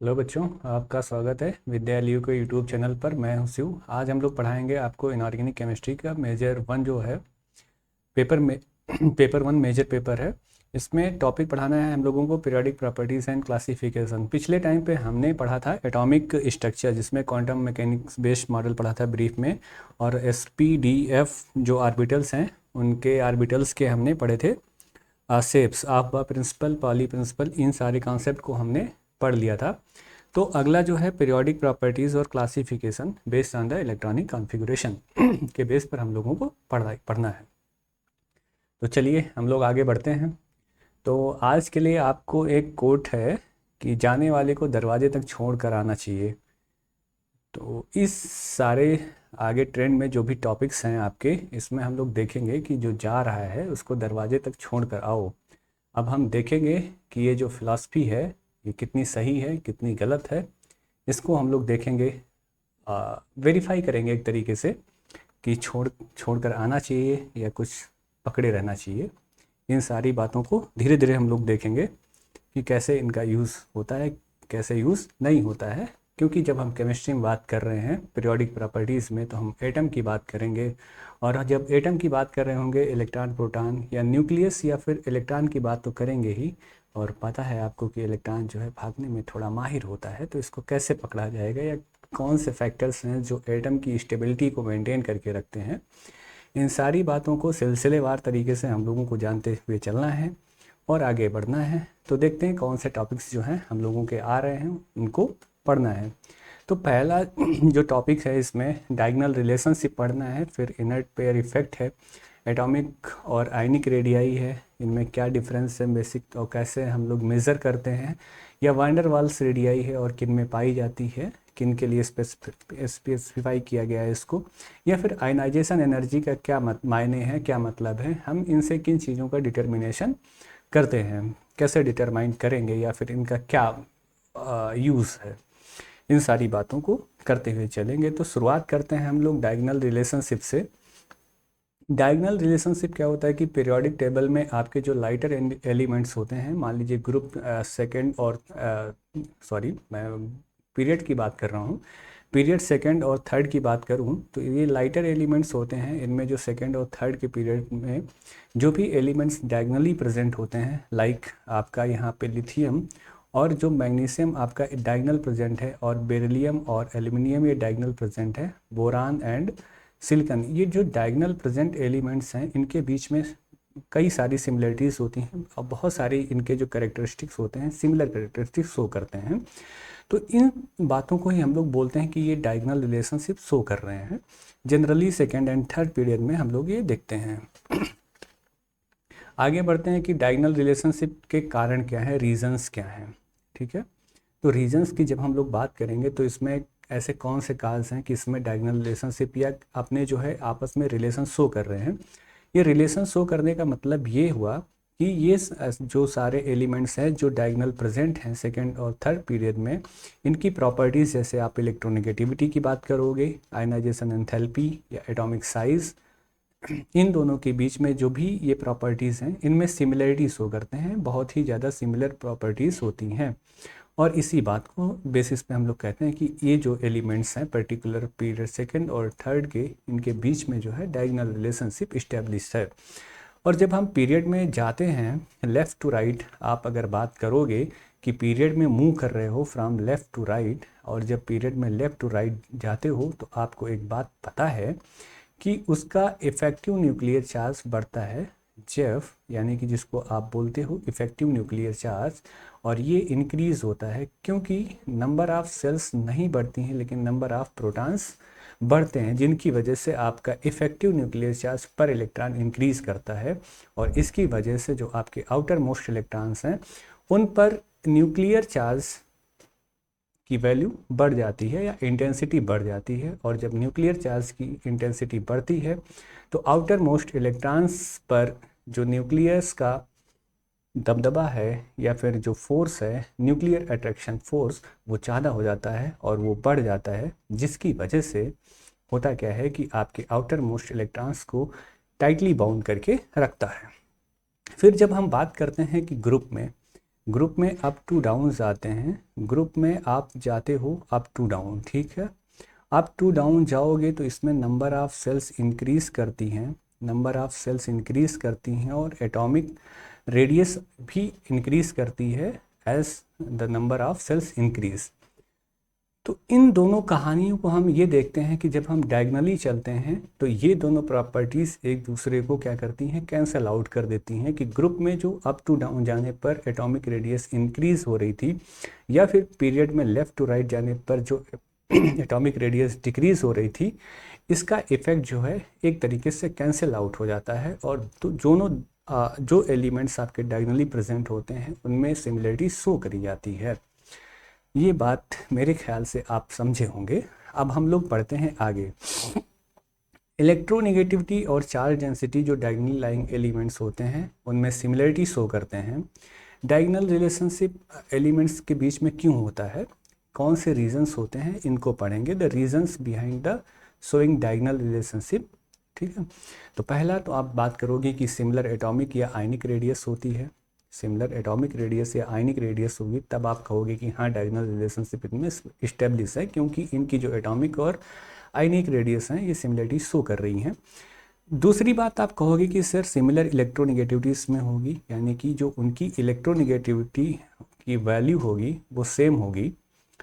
Hello बच्चों, आपका स्वागत है विद्यालयों के यूट्यूब चैनल पर। मैं हूं शिव। आज हम लोग पढ़ाएंगे आपको इनऑर्गेनिक केमिस्ट्री का मेजर वन जो है पेपर में पेपर वन मेजर पेपर है। इसमें टॉपिक पढ़ाना है हम लोगों को पीरियोडिक प्रॉपर्टीज़ एंड क्लासिफिकेशन। पिछले टाइम पे हमने पढ़ा था एटॉमिक स्ट्रक्चर, जिसमें क्वांटम मैकेनिक्स बेस्ड मॉडल पढ़ा था ब्रीफ में, और SPDF जो ऑर्बिटल्स हैं उनके ऑर्बिटल्स के हमने पढ़े थे shapes of principle, Pauli principle, इन सारे कॉन्सेप्ट को हमने पढ़ लिया था। तो अगला जो है पीरियोडिक प्रॉपर्टीज़ और classification based on the electronic configuration के बेस पर हम लोगों को पढ़ना है। तो चलिए हम लोग आगे बढ़ते हैं। तो आज के लिए आपको एक कोट है कि जाने वाले को दरवाजे तक छोड़ कर आना चाहिए। तो इस सारे आगे ट्रेंड में जो भी टॉपिक्स हैं आपके, इसमें हम लोग देखेंगे कि जो जा रहा है उसको दरवाजे तक छोड़ कर आओ। अब हम देखेंगे कि ये जो फिलॉसफी है ये कितनी सही है कितनी गलत है। इसको हम लोग देखेंगे, वेरीफाई करेंगे एक तरीके से कि छोड़ कर आना चाहिए या कुछ पकड़े रहना चाहिए। इन सारी बातों को धीरे धीरे हम लोग देखेंगे कि कैसे इनका यूज़ होता है, कैसे यूज़ नहीं होता है। क्योंकि जब हम केमिस्ट्री में बात कर रहे हैं पीरियोडिक प्रॉपर्टीज़ में, तो हम एटम की बात करेंगे, और जब एटम की बात कर रहे होंगे इलेक्ट्रॉन, प्रोटॉन या न्यूक्लियस या फिर इलेक्ट्रॉन की बात तो करेंगे ही। और पता है आपको कि इलेक्ट्रॉन जो है भागने में थोड़ा माहिर होता है, तो इसको कैसे पकड़ा जाएगा या कौन से फैक्टर्स हैं जो एटम की स्टेबिलिटी को मेंटेन करके रखते हैं। इन सारी बातों को सिलसिलेवार तरीके से हम लोगों को जानते हुए चलना है और आगे बढ़ना है। तो देखते हैं कौन से टॉपिक्स जो हैं हम लोगों के आ रहे हैं, उनको पढ़ना है। तो पहला जो टॉपिक है इसमें डायगोनल रिलेशनशिप पढ़ना है, फिर इनर्ट पेयर इफेक्ट है, एटॉमिक और आयनिक रेडियाई है, इनमें क्या डिफरेंस है बेसिक, और कैसे हम लोग मेज़र करते हैं, या वांडर वाल्स रेडियाई है और किन में पाई जाती है, किन के लिए स्पेसिफाई किया गया है इसको, या फिर आयनाइजेशन एनर्जी का क्या मायने हैं, क्या मतलब है, हम इनसे किन चीज़ों का डिटर्मिनेशन करते हैं, कैसे डिटरमाइन करेंगे, या फिर इनका क्या यूज़ है। इन सारी बातों को करते हुए चलेंगे। तो शुरुआत करते हैं हम लोग डायगोनल रिलेशनशिप से। डायगोनल रिलेशनशिप क्या होता है कि पीरियोडिक टेबल में आपके जो लाइटर एलिमेंट्स होते हैं, मान लीजिए ग्रुप सेकंड और सॉरी मैं पीरियड की बात कर रहा हूँ, पीरियड सेकंड और थर्ड की बात करूँ तो ये लाइटर एलिमेंट्स होते हैं। इनमें जो सेकंड और थर्ड के पीरियड में जो भी एलिमेंट्स डायगोनली प्रेजेंट होते हैं, लाइक आपका यहाँ पे लिथियम, और जो मैग्नीशियम आपका डायगोनल प्रेजेंट है, और बेरिलियम और एल्यूमिनियम ये डायगोनल प्रेजेंट है, बोरान एंड सिलिकॉन, ये जो डायगोनल प्रेजेंट एलिमेंट्स हैं इनके बीच में कई सारी सिमिलरिटीज़ होती हैं और बहुत सारी इनके जो कैरेक्टरिस्टिक्स होते हैं सिमिलर कैरेक्टरिस्टिक्स शो करते हैं। तो इन बातों को ही हम लोग बोलते हैं कि ये डायगोनल रिलेशनशिप शो कर रहे हैं। Generally second and third period में हम लोग ये देखते हैं। आगे बढ़ते हैं कि डायगोनल रिलेशनशिप के कारण क्या है, रीजंस क्या हैं। ठीक है, तो रीजंस की जब हम लोग बात करेंगे तो इसमें ऐसे कौन से काज हैं कि इसमें डायगोनल रिलेशनशिप या अपने जो है आपस में रिलेशन शो कर रहे हैं। ये रिलेशन शो करने का मतलब ये हुआ कि ये जो सारे एलिमेंट्स हैं जो डायगोनल प्रेजेंट हैं सेकंड और थर्ड पीरियड में, इनकी प्रॉपर्टीज़, जैसे आप इलेक्ट्रोनेगेटिविटी की बात करोगे, आयनाइजेशन एंथैल्पी या एटॉमिक साइज़, इन दोनों के बीच में जो भी ये प्रॉपर्टीज़ हैं इनमें सिमिलरिटी शो करते हैं, बहुत ही ज़्यादा सिमिलर प्रॉपर्टीज़ होती हैं। और इसी बात को बेसिस पे हम लोग कहते हैं कि ये जो एलिमेंट्स हैं पर्टिकुलर पीरियड सेकंड और थर्ड के, इनके बीच में जो है डायगोनल रिलेशनशिप इस्टेब्लिश है। और जब हम पीरियड में जाते हैं लेफ़्ट टू राइट, आप अगर बात करोगे कि पीरियड में मूव कर रहे हो फ्रॉम लेफ़्ट टू राइट, और जब पीरियड में लेफ़्ट टू राइट जाते हो तो आपको एक बात पता है कि उसका इफ़ेक्टिव न्यूक्लियर चार्ज बढ़ता है, जेफ, यानी कि जिसको आप बोलते हो इफ़ेक्टिव न्यूक्लियर चार्ज, और ये इंक्रीज़ होता है क्योंकि नंबर ऑफ़ सेल्स नहीं बढ़ती हैं लेकिन नंबर ऑफ़ प्रोटॉन्स बढ़ते हैं, जिनकी वजह से आपका इफ़ेक्टिव न्यूक्लियर चार्ज पर इलेक्ट्रॉन इंक्रीज़ करता है। और इसकी वजह से जो आपके आउटर मोस्ट इलेक्ट्रॉन्स हैं उन पर न्यूक्लियर चार्ज की वैल्यू बढ़ जाती है या इंटेंसिटी बढ़ जाती है। और जब न्यूक्लियर चार्ज की इंटेंसिटी बढ़ती है तो आउटर मोस्ट इलेक्ट्रॉन्स पर जो न्यूक्लियस का दबदबा है या फिर जो फोर्स है, न्यूक्लियर अट्रैक्शन फोर्स, वो ज़्यादा हो जाता है और वो बढ़ जाता है, जिसकी वजह से होता क्या है कि आपके आउटर मोस्ट इलेक्ट्रॉन्स को टाइटली बाउंड करके रखता है। फिर जब हम बात करते हैं कि ग्रुप में, ग्रुप में अप टू डाउन जाते हैं, ग्रुप में आप जाते हो अप टू डाउन, ठीक है। अप टू डाउन जाओगे तो इसमें नंबर ऑफ़ सेल्स इंक्रीज़ करती हैं, नंबर ऑफ़ सेल्स इंक्रीज़ करती हैं और एटॉमिक रेडियस भी इंक्रीज़ करती है as the number of cells increase. तो इन दोनों कहानियों को हम ये देखते हैं कि जब हम डायगनली चलते हैं तो ये दोनों प्रॉपर्टीज़ एक दूसरे को क्या करती हैं, कैंसल आउट कर देती हैं। कि ग्रुप में जो अप टू डाउन जाने पर एटॉमिक रेडियस इंक्रीज़ हो रही थी, या फिर पीरियड में लेफ़्ट टू राइट जाने पर जो एटॉमिक रेडियस डिक्रीज़ हो रही थी, इसका इफ़ेक्ट जो है एक तरीके से कैंसिल आउट हो जाता है। और तो दोनों जो एलिमेंट्स आपके डायगनली प्रेजेंट होते हैं उनमें सिमिलरिटी शो करी जाती है। ये बात मेरे ख्याल से आप समझे होंगे। अब हम लोग पढ़ते हैं आगे। इलेक्ट्रोनेगेटिविटी और चार्ज डेंसिटी जो डायगनली लाइंग एलिमेंट्स होते हैं उनमें सिमिलरिटी शो करते हैं। डायगनल रिलेशनशिप एलिमेंट्स के बीच में क्यों होता है, कौन से रीजंस होते हैं, इनको पढ़ेंगे। The reasons behind the showing diagonal relationship, ठीक है। तो पहला तो आप बात करोगे कि सिमिलर एटॉमिक या आयनिक रेडियस होती है। सिमिलर एटॉमिक रेडियस या आयनिक रेडियस होगी तब आप कहोगे कि हाँ डायगोनल रिलेशनशिप इनमें इस्टेब्लिश है, क्योंकि इनकी जो एटॉमिक और आयनिक रेडियस हैं ये सिमिलरिटी शो कर रही हैं। दूसरी बात आप कहोगे कि सर सिमिलर इलेक्ट्रोनेगेटिविटी इसमें होगी, यानी कि जो उनकी इलेक्ट्रोनेगेटिविटी की वैल्यू होगी वो सेम होगी,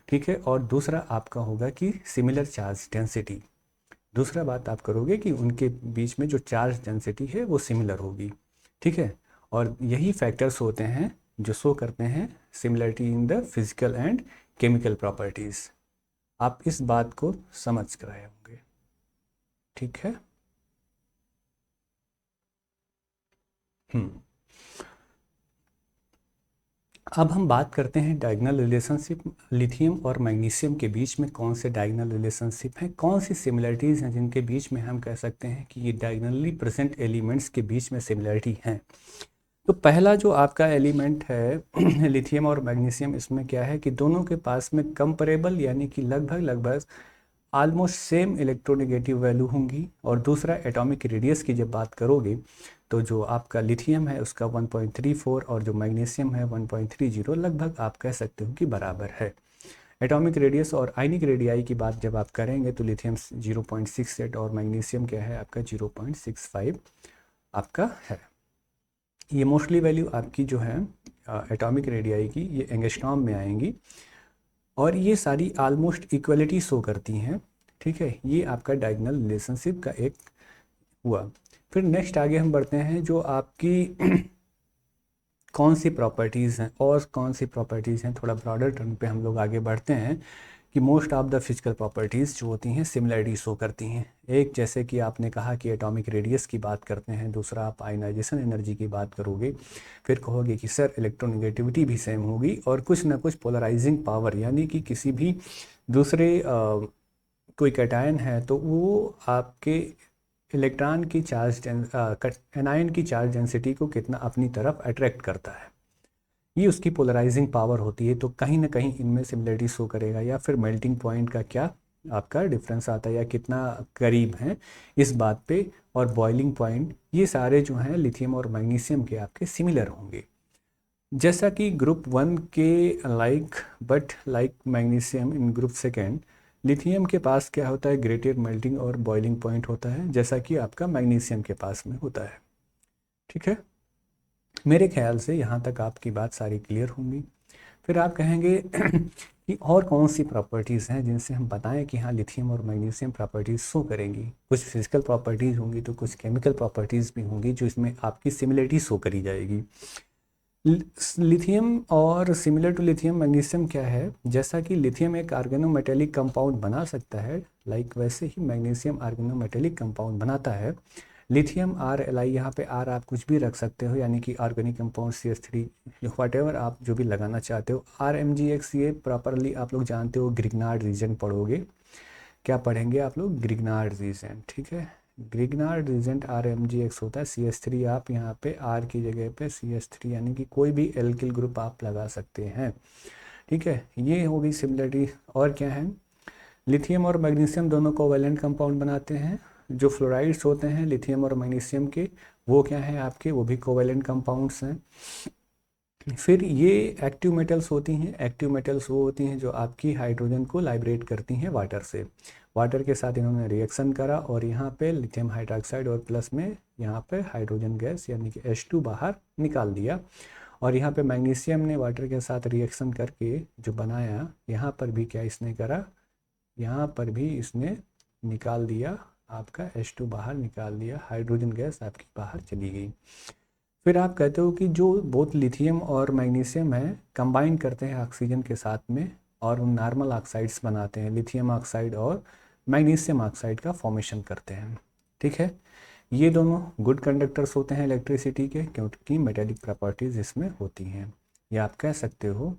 ठीक है। और दूसरा आपका होगा कि सिमिलर चार्ज डेंसिटी, दूसरा बात आप करोगे कि उनके बीच में जो चार्ज डेंसिटी है वो सिमिलर होगी, ठीक है। और यही फैक्टर्स होते हैं जो शो करते हैं similarity in the physical and chemical properties. आप इस बात को समझ कर रहे होंगे, ठीक है। अब हम बात करते हैं डायगोनल रिलेशनशिप। लिथियम और मैग्नीशियम के बीच में कौन से डायगोनल रिलेशनशिप हैं, कौन सी सिमिलरिटीज़ हैं जिनके बीच में हम कह सकते हैं कि ये डायगोनली प्रेजेंट एलिमेंट्स के बीच में सिमिलरिटी हैं। तो पहला जो आपका एलिमेंट है लिथियम और मैग्नीशियम, इसमें क्या है कि दोनों के पास में कंपेरेबल यानी कि लगभग आलमोस्ट सेम इलेक्ट्रोनेगेटिव वैल्यू होंगी। और दूसरा एटॉमिक रेडियस की जब बात करोगे तो जो आपका लिथियम है उसका 1.34 और जो मैग्नीशियम है 1.30, लगभग आप कह सकते हो कि बराबर है। एटॉमिक रेडियस और आयनिक रेडियाई की बात जब आप करेंगे तो लिथियम 0.68 और मैग्नीशियम क्या है आपका 0.65 आपका है। ये मोस्टली वैल्यू आपकी जो है एटॉमिक रेडियाई की ये एंगस्ट्रॉम में आएंगी और ये सारी आलमोस्ट इक्वलिटी शो करती हैं, ठीक है। ये आपका डायगोनल रिलेशनशिप का एक हुआ। फिर नेक्स्ट आगे हम बढ़ते हैं जो आपकी कौन सी प्रॉपर्टीज़ हैं और कौन सी प्रॉपर्टीज़ हैं, थोड़ा ब्रॉडर टर्म पे हम लोग आगे बढ़ते हैं कि most of the physical properties जो होती हैं सिमिलरिटी शो करती हैं। एक जैसे कि आपने कहा कि एटॉमिक रेडियस की बात करते हैं, दूसरा आप आयनाइजेशन एनर्जी की बात करोगे, फिर कहोगे कि सर इलेक्ट्रोनेगेटिविटी भी सेम होगी और कुछ ना कुछ पोलराइजिंग पावर, यानी कि किसी भी दूसरे कोई कैटायन है तो वो आपके इलेक्ट्रॉन की चार्ज एनायन की चार्ज डेंसिटी को कितना अपनी तरफ अट्रैक्ट करता है, ये उसकी पोलराइजिंग पावर होती है। तो कहीं ना कहीं इनमें सिमिलरिटी शो करेगा। या फिर मेल्टिंग पॉइंट का क्या आपका डिफरेंस आता है या कितना करीब है इस बात पे, और बॉइलिंग पॉइंट, ये सारे जो हैं लिथियम और मैग्नीशियम के आपके सिमिलर होंगे। जैसा कि ग्रुप 1 के but like magnesium in group second, lithium के पास क्या होता है ग्रेटर मेल्टिंग और बॉइलिंग पॉइंट होता है, जैसा कि आपका मैग्नीशियम के पास में होता है, ठीक है। मेरे ख्याल से यहाँ तक आपकी बात सारी क्लियर होंगी। फिर आप कहेंगे कि और कौन सी प्रॉपर्टीज़ हैं जिनसे हम बताएं कि हाँ लिथियम और मैग्नीशियम प्रॉपर्टीज़ शो करेंगी। कुछ फिजिकल प्रॉपर्टीज़ होंगी तो कुछ केमिकल प्रॉपर्टीज़ भी होंगी जो इसमें आपकी सिमिलरिटी शो करी जाएगी। लिथियम और सिमिलर टू लिथियम मैग्नीशियम क्या है, जैसा कि लिथियम एक ऑर्गेनोमेटेलिक कंपाउंड बना सकता है, लाइक वैसे ही मैग्नीशियम ऑर्गेनोमेटेलिक कंपाउंड बनाता है। लिथियम RLi, यहाँ पे R आप कुछ भी रख सकते हो, यानी कि organic compound CH3 what ever आप जो भी लगाना चाहते हो। RMgX ये प्रॉपरली आप लोग जानते हो, ग्रिग्नार्ड रीजन पढ़ोगे। क्या पढ़ेंगे आप लोग? ग्रिग्नार्ड रीजन, ठीक है। ग्रिग्नार्ड रीजेंट RMgX होता है। CH3 आप यहाँ पे R की जगह पे CH3 यानी कि कोई भी एल्किल ग्रुप आप लगा सकते हैं, ठीक है। ये होगी सिमिलरिटी। और क्या है, लिथियम और मैग्नीशियम दोनों कोवैलेंट कंपाउंड बनाते हैं। जो फ्लोराइड्स होते हैं लिथियम और मैग्नीशियम के, वो क्या है आपके, वो भी कोवैलेंट कंपाउंड्स हैं। फिर ये एक्टिव मेटल्स होती हैं। एक्टिव मेटल्स वो होती हैं जो आपकी हाइड्रोजन को लाइब्रेट करती हैं वाटर से। वाटर के साथ इन्होंने रिएक्शन करा और यहाँ पे लिथियम हाइड्रोक्साइड और प्लस में यहाँ पे हाइड्रोजन गैस यानी कि H2 बाहर निकाल दिया। और यहाँ पे मैग्नीशियम ने वाटर के साथ रिएक्शन करके जो बनाया, यहाँ पर भी क्या इसने करा, यहाँ पर भी इसने निकाल दिया, आपका H2 बाहर निकाल दिया, हाइड्रोजन गैस आपकी बाहर चली गई। फिर आप कहते हो कि जो बोथ लिथियम और मैग्नीशियम है कंबाइन करते हैं ऑक्सीजन के साथ में और नॉर्मल ऑक्साइड्स बनाते हैं, लिथियम ऑक्साइड और मैग्नीशियम ऑक्साइड का फॉर्मेशन करते हैं। ठीक है, ये दोनों गुड कंडक्टर्स होते हैं इलेक्ट्रिसिटी के, क्योंकि मेटेलिक प्रॉपर्टीज़ इसमें होती हैं। या आप कह सकते हो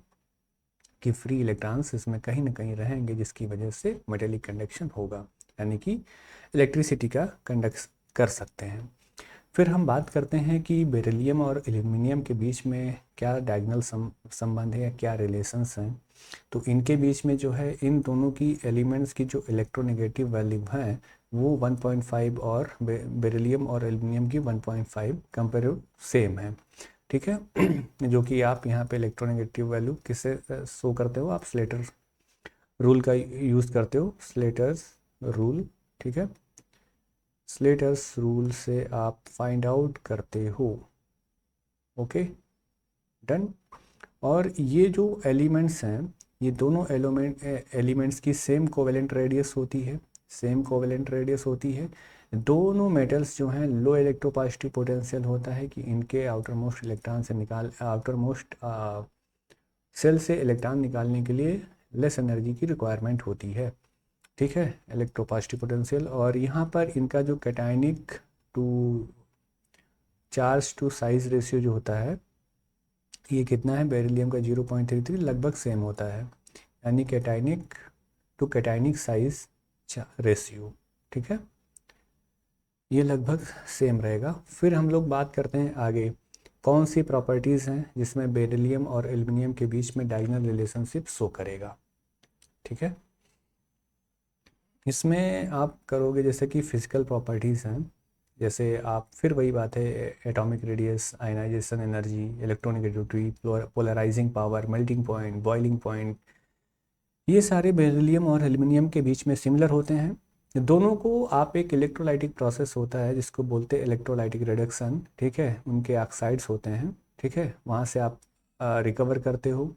कि फ्री इलेक्ट्रॉन्स इसमें कहीं ना कहीं रहेंगे, जिसकी वजह से मेटेलिक कंडक्शन होगा, यानी कि इलेक्ट्रिसिटी का कंडक्ट कर सकते हैं। फिर हम बात करते हैं कि बेरिलियम और एल्यूमिनियम के बीच में क्या डायगोनल संबंध है या क्या रिलेशंस हैं। तो इनके बीच में जो है, इन दोनों की एलिमेंट्स की जो इलेक्ट्रोनेगेटिव वैल्यू है वो 1.5 और बेरिलियम और एल्यूमिनियम की 1.5 कंपेरेटिव सेम है। ठीक है जो कि आप यहाँ पे इलेक्ट्रोनेगेटिव वैल्यू किससे शो करते हो, आप स्लेटर रूल का यूज़ करते हो, स्लेटर्स रूल। ठीक है, स्लेटर्स रूल से आप फाइंड आउट करते हो। Okay, done. और ये जो एलिमेंट्स हैं, ये दोनों एलिमेंट्स की सेम कोवेलेंट रेडियस होती है, सेम कोवेलेंट रेडियस होती है। दोनों मेटल्स जो हैं लो इलेक्ट्रोपॉजिटिव पोटेंशियल होता है कि इनके आउटर मोस्ट इलेक्ट्रॉन से आउटर मोस्ट सेल से इलेक्ट्रॉन निकालने के लिए लेस एनर्जी की रिक्वायरमेंट होती है। ठीक है, इलेक्ट्रोपॉजिटिव पोटेंशियल। और यहाँ पर इनका जो cationic to charge to size ratio जो होता है, ये कितना है, बेरिलियम का 0.33 लगभग सेम होता है, यानी cationic to cationic size ratio. ठीक है, ये लगभग सेम रहेगा। फिर हम लोग बात करते हैं आगे, कौन सी प्रॉपर्टीज़ हैं जिसमें बेरिलियम और एल्यूमिनियम के बीच में डायगोनल रिलेशनशिप शो करेगा। ठीक है, इसमें आप करोगे जैसे कि फिजिकल प्रॉपर्टीज़ हैं, जैसे आप फिर वही बात है, atomic radius, ionisation energy, electronegativity, polarising power, melting point, boiling point, ये सारे बेरिलियम और एल्यूमिनियम के बीच में सिमिलर होते हैं। दोनों को आप एक इलेक्ट्रोलाइटिक प्रोसेस होता है जिसको बोलते हैं इलेक्ट्रोलाइटिक रिडक्शन। ठीक है, उनके ऑक्साइड्स होते हैं, ठीक है, वहाँ से आप रिकवर करते हो।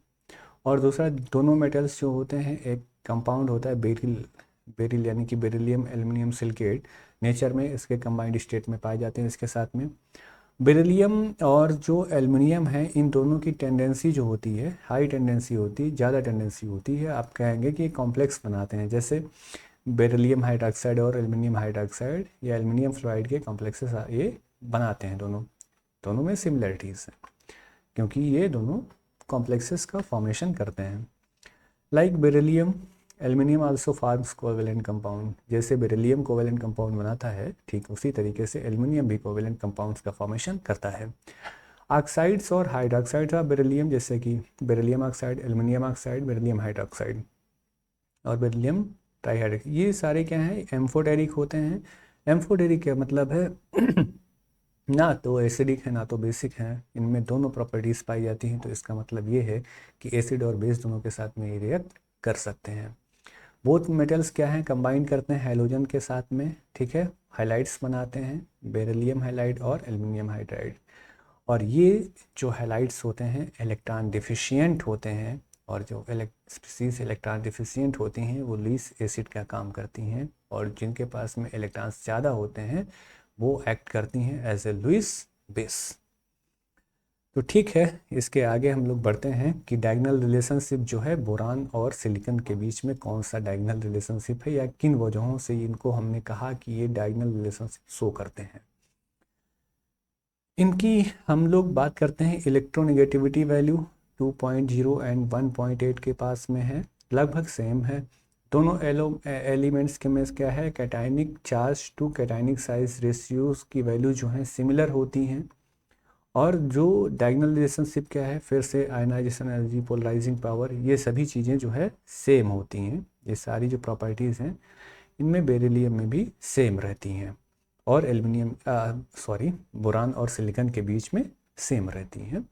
और दूसरा, दोनों मेटल्स जो होते हैं, एक कंपाउंड होता है बेरिल यानी कि बेरिलियम एल्यूमिनियम सिलिकेट, नेचर में इसके कंबाइंड स्टेट में पाए जाते हैं। इसके साथ में बेरिलियम और जो एल्युमिनियम है, इन दोनों की टेंडेंसी जो होती है, हाई टेंडेंसी होती है, ज़्यादा टेंडेंसी होती है, आप कहेंगे कि कॉम्प्लेक्स बनाते हैं। जैसे बेरिलियम हाइड्रोक्साइड और एल्युमिनियम हाइड्रोक्साइड या एल्युमिनियम फ्लोराइड के कॉम्प्लेक्सेस ये बनाते हैं। दोनों में सिमिलरिटीज़ हैं, क्योंकि ये दोनों कॉम्प्लेक्सेस का फॉर्मेशन करते हैं। Like beryllium aluminium also farms covalent compound, जैसे बेरिलियम कोवेलेंट कंपाउंड बनाता है, ठीक उसी तरीके से एल्युमिनियम भी कोवेलेंट कंपाउंड्स का फॉर्मेशन करता है। ऑक्साइड्स और हाइड्रोक्साइड्स ऑफ बेरिलियम, जैसे कि beryllium oxide, aluminium oxide, beryllium hydroxide और बेरिलियम ट्राइहाइड्रिक, ये सारे क्या हैं, एम्फोटेरिक होते हैं। एम्फोटेरिक का मतलब है ना तो एसिडिक है ना तो बेसिक है, इनमें दोनों प्रॉपर्टीज़ पाई जाती हैं। तो इसका मतलब ये है कि एसिड और बेस दोनों के साथ में ये रिएक्ट कर सकते हैं। बोथ मेटल्स क्या हैं, कंबाइन करते हैं हैलोजन के साथ में। ठीक है, हाइलाइट्स बनाते हैं, बेरिलियम हाइलाइट और एल्युमिनियम हाइड्राइड। और ये जो हाइलाइट्स होते हैं इलेक्ट्रॉन डिफिशियंट होते हैं, और जो स्पीसीज इलेक्ट्रॉन डिफिशियंट होती हैं वो लुईस एसिड का काम करती हैं, और जिनके पास में इलेक्ट्रॉन्स ज़्यादा होते हैं वो एक्ट करती हैं एज ए लुईस बेस। तो ठीक है, इसके आगे हम लोग बढ़ते हैं कि डायगोनल रिलेशनशिप जो है बोरान और सिलिकॉन के बीच में कौन सा डायगोनल रिलेशनशिप है, या किन वजहों से इनको हमने कहा कि ये डायगोनल रिलेशनशिप शो करते हैं। इनकी हम लोग बात करते हैं, इलेक्ट्रोनेगेटिविटी वैल्यू 2.0 एंड 1.8 के पास में है, लगभग सेम है। दोनों एलिमेंट्स के में क्या है, cationic charge to cationic size ratios की वैल्यू जो है सिमिलर होती हैं। और जो डायगोनल रिलेशनशिप क्या है, फिर से आयनाइजेशन एनर्जी, पोलराइजिंग पावर, ये सभी चीज़ें जो है सेम होती हैं। ये सारी जो प्रॉपर्टीज़ हैं इनमें बेरिलियम में भी सेम रहती हैं, और एल्युमिनियम बोरान और सिलिकॉन के बीच में सेम रहती हैं।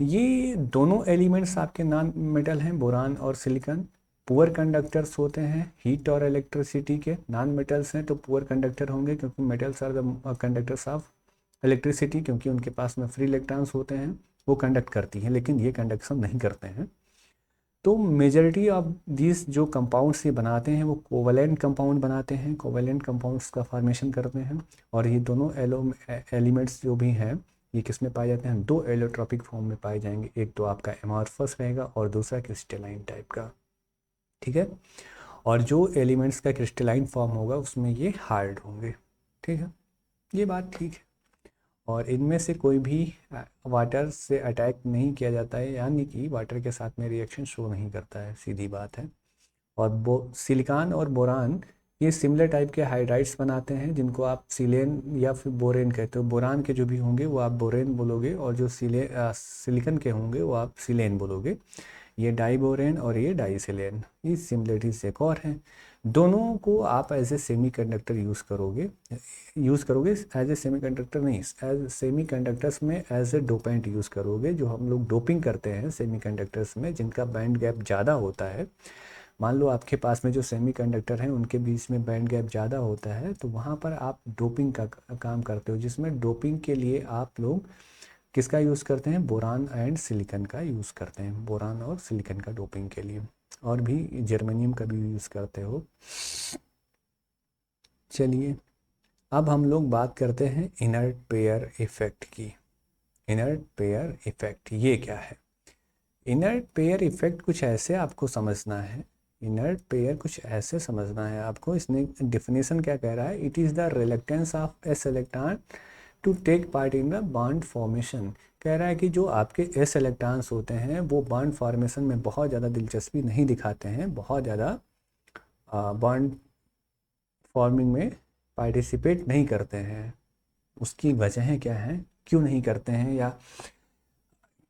ये दोनों एलिमेंट्स आपके नॉन मेटल हैं, बोरान और सिलिकॉन। पुअर कंडक्टर्स होते हैं हीट और इलेक्ट्रिसिटी के। नॉन मेटल्स हैं तो पुअर कंडक्टर होंगे, क्योंकि metals are the conductors of electricity, क्योंकि उनके पास में फ्री इलेक्ट्रॉन्स होते हैं, वो कंडक्ट करती हैं, लेकिन ये कंडक्शन नहीं करते हैं। तो मेजॉरिटी ऑफ दिस जो कंपाउंड्स ये बनाते हैं वो कोवलेंट कंपाउंड बनाते हैं, कोवलेंट कंपाउंड्स का फॉर्मेशन करते हैं। और ये दोनों एलिमेंट्स जो भी हैं ये किस में पाए जाते हैं, दो एलोट्रॉपिक फॉर्म में पाए जाएंगे। एक तो आपका एमॉर्फस रहेगा और दूसरा क्रिस्टलाइन टाइप का, ठीक है। और जो एलिमेंट्स का क्रिस्टलाइन फॉर्म होगा उसमें ये हार्ड होंगे, ठीक है। ये बात ठीक है। और इनमें से कोई भी वाटर से अटैक नहीं किया जाता है, यानी कि वाटर के साथ में रिएक्शन शो नहीं करता है, सीधी बात है। और सिलिकॉन और बोरान ये सिमिलर टाइप के हाइड्राइड्स बनाते हैं, जिनको आप सिलेन या फिर बोरेन कहते हो। बोरान के जो भी होंगे वो आप बोरेन बोलोगे, और जो सिलिकॉन के होंगे वो आप सिलेन बोलोगे। ये डाइबोरेन और ये डाइसिलेन, ये सिमिलरिटीज एक और हैं। दोनों को आप as a semiconductor use करोगे एज ए सेमी कंडक्टर नहीं, एज सेमी कंडक्टर्स में एज ए डोपेंट यूज़ करोगे। जो हम लोग डोपिंग करते हैं सेमी कंडक्टर्स में, जिनका बैंड गैप ज़्यादा होता है, मान लो आपके पास में जो सेमी कंडक्टर हैं उनके बीच में बैंड गैप ज़्यादा होता है, तो वहाँ पर आप डोपिंग का काम करते हो, जिसमें डोपिंग के लिए आप लोग किसका यूज़ करते हैं, बोरान एंड सिलिकॉन का यूज़ करते हैं, बोरान और सिलिकॉन का डोपिंग के लिए। और भी जर्मेनियम का भी यूज़ करते हो। चलिए अब हम लोग बात करते हैं इनर्ट पेयर इफेक्ट की। इनर्ट पेयर इफेक्ट ये क्या है? इनर्ट पेयर इफेक्ट कुछ ऐसे आपको समझना है, इनर्ट पेयर कुछ ऐसे समझना है आपको। इसने डिफिनेशन क्या कह रहा है, it is the reluctance of S electron to take part in the bond formation. कह रहा है कि जो आपके एस इलेक्ट्रॉन्स होते हैं वो बॉन्ड फॉर्मेशन में बहुत ज़्यादा दिलचस्पी नहीं दिखाते हैं, बहुत ज़्यादा बॉन्ड फॉर्मिंग में पार्टिसिपेट नहीं करते हैं। उसकी वजहें क्या हैं, क्यों नहीं करते हैं, या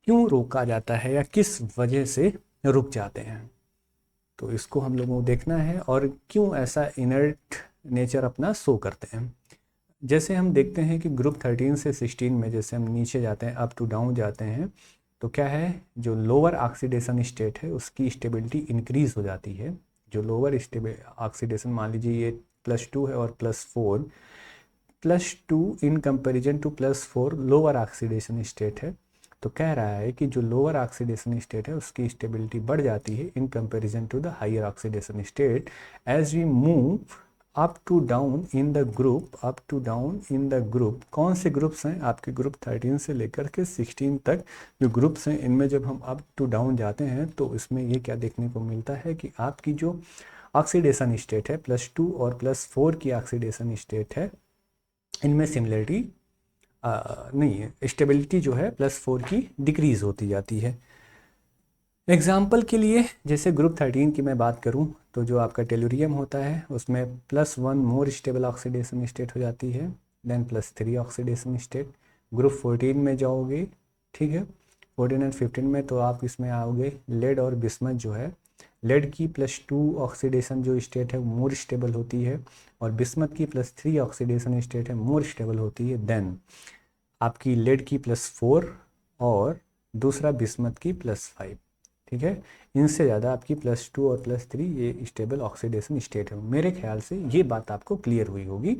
क्यों रोका जाता है, या किस वजह से रुक जाते हैं, तो इसको हम लोगों को देखना है। और क्यों ऐसा इनर्ट नेचर अपना शो करते हैं। जैसे हम देखते हैं कि ग्रुप 13 से 16 में जैसे हम नीचे जाते हैं, अप टू डाउन जाते हैं, तो क्या है, जो लोअर ऑक्सीडेशन स्टेट है उसकी स्टेबिलिटी इंक्रीज हो जाती है। जो लोअर ऑक्सीडेशन, मान लीजिए ये +2 है और +4, +2 in comparison to +4 lower oxidation state है। तो कह रहा है कि जो लोअर ऑक्सीडेशन स्टेट है उसकी स्टेबिलिटी बढ़ जाती है in comparison to the higher oxidation state as we move up to down in the group. Up to down in the group, कौन से ग्रुप्स हैं आपके, ग्रुप 13 से लेकर के 16 तक जो ग्रुप्स हैं, इनमें जब हम अप टू डाउन जाते हैं तो इसमें ये क्या देखने को मिलता है कि आपकी जो ऑक्सीडेशन स्टेट है, +2 और +4 की ऑक्सीडेशन स्टेट है, इनमें सिमिलरिटी नहीं है, स्टेबिलिटी जो है +4 की डिक्रीज होती जाती है। एग्जाम्पल के लिए जैसे ग्रुप 13 की मैं बात करूं, तो जो आपका टेलुरियम होता है उसमें +1 मोर स्टेबल ऑक्सीडेशन स्टेट हो जाती है, देन +3 ऑक्सीडेशन स्टेट। ग्रुप 14 में जाओगे, ठीक है, 14 एंड 15 में, तो आप इसमें आओगे लेड और बिस्मथ जो है, लेड की +2 ऑक्सीडेशन जो स्टेट है वो मोर स्टेबल होती है, और बिस्मथ की +3 ऑक्सीडेशन स्टेट है मोर स्टेबल होती है। देन आपकी लेड की +4 और दूसरा बिस्मथ की +5, ठीक है। इनसे ज़्यादा आपकी +2 और +3 ये स्टेबल ऑक्सीडेशन स्टेट है। मेरे ख्याल से ये बात आपको क्लियर हुई होगी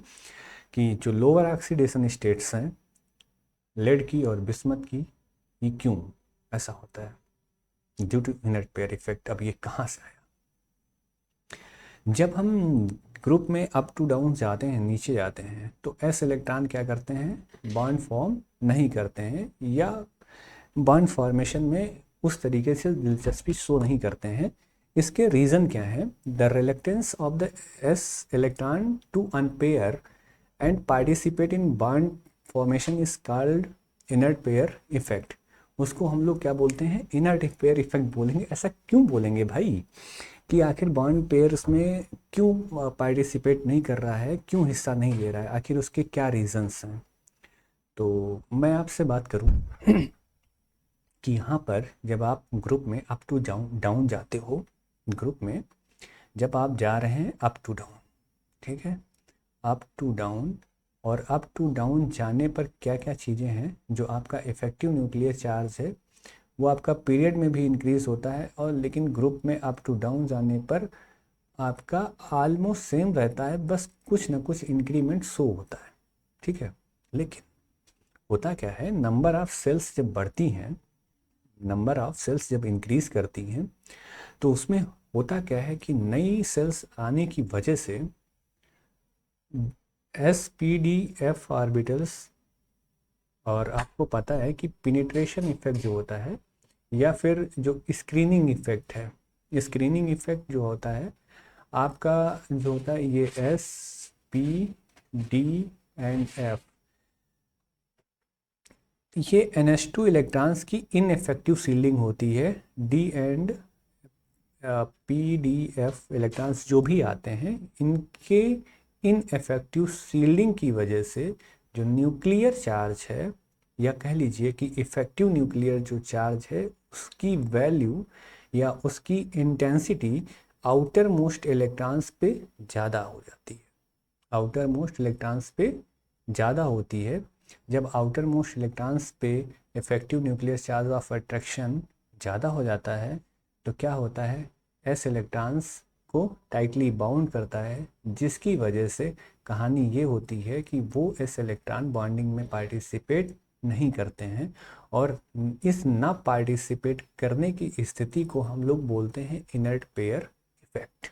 कि जो लोअर ऑक्सीडेशन स्टेट्स हैं लेड की और बिस्मथ की, ये क्यों ऐसा होता है, due to inert pair effect. अब ये कहाँ से आया? जब हम ग्रुप में अप टू डाउन जाते हैं, नीचे जाते हैं, तो एस इलेक्ट्रॉन क्या करते हैं, बॉन्ड फॉर्म नहीं करते हैं, या बॉन्ड फॉर्मेशन में उस तरीके से दिलचस्पी शो नहीं करते हैं। इसके रीज़न क्या है, the reluctance of the S electron to unpair and participate in bond formation is called inert pair effect. उसको हम लोग क्या बोलते हैं, इनर्ट पेयर इफेक्ट बोलेंगे। ऐसा क्यों बोलेंगे भाई, कि आखिर बॉन्ड पेयर्स में क्यों पार्टिसिपेट नहीं कर रहा है, क्यों हिस्सा नहीं ले रहा है, आखिर उसके क्या रीजंस हैं। तो मैं आपसे बात करूं कि यहाँ पर जब आप ग्रुप में अप टू डाउन जाते हो, ग्रुप में जब आप जा रहे हैं अप टू डाउन, ठीक है, अप टू डाउन, और अप टू डाउन जाने पर क्या क्या चीज़ें हैं, जो आपका इफेक्टिव न्यूक्लियर चार्ज है वो आपका पीरियड में भी इंक्रीज होता है, और लेकिन ग्रुप में अप टू डाउन जाने पर आपका ऑलमोस्ट सेम रहता है, बस कुछ ना कुछ इंक्रीमेंट शो होता है। ठीक है, लेकिन होता क्या है, नंबर ऑफ सेल्स जब बढ़ती हैं, नंबर ऑफ सेल्स जब इंक्रीज करती हैं, तो उसमें होता क्या है कि नई सेल्स आने की वजह से एसपीडीएफ ऑर्बिटल्स, और आपको पता है कि पिनिट्रेशन इफेक्ट जो होता है या फिर जो स्क्रीनिंग इफेक्ट है, स्क्रीनिंग इफेक्ट जो होता है आपका जो होता है, ये S p D and F, ये NH2 इलेक्ट्रॉन्स की इनइफेक्टिव सील्डिंग होती है। डी एंड PDF इलेक्ट्रॉन्स जो भी आते हैं, इनके इनइफेक्टिव सील्डिंग की वजह से जो न्यूक्लियर चार्ज है, या कह लीजिए कि इफेक्टिव न्यूक्लियर जो चार्ज है, उसकी वैल्यू या उसकी इंटेंसिटी आउटर मोस्ट इलेक्ट्रॉन्स पे ज़्यादा हो जाती है, आउटर मोस्ट इलेक्ट्रॉन्स पे ज़्यादा होती है। जब आउटर मोस्ट इलेक्ट्रॉन्स पे effective nuclear charge of attraction ज़्यादा हो जाता है, तो क्या होता है, एस इलेक्ट्रॉन्स को टाइटली बाउंड करता है, जिसकी वजह से कहानी ये होती है कि वो एस इलेक्ट्रॉन बॉन्डिंग में पार्टिसिपेट नहीं करते हैं, और इस ना पार्टिसिपेट करने की स्थिति को हम लोग बोलते हैं इनर्ट पेयर इफेक्ट।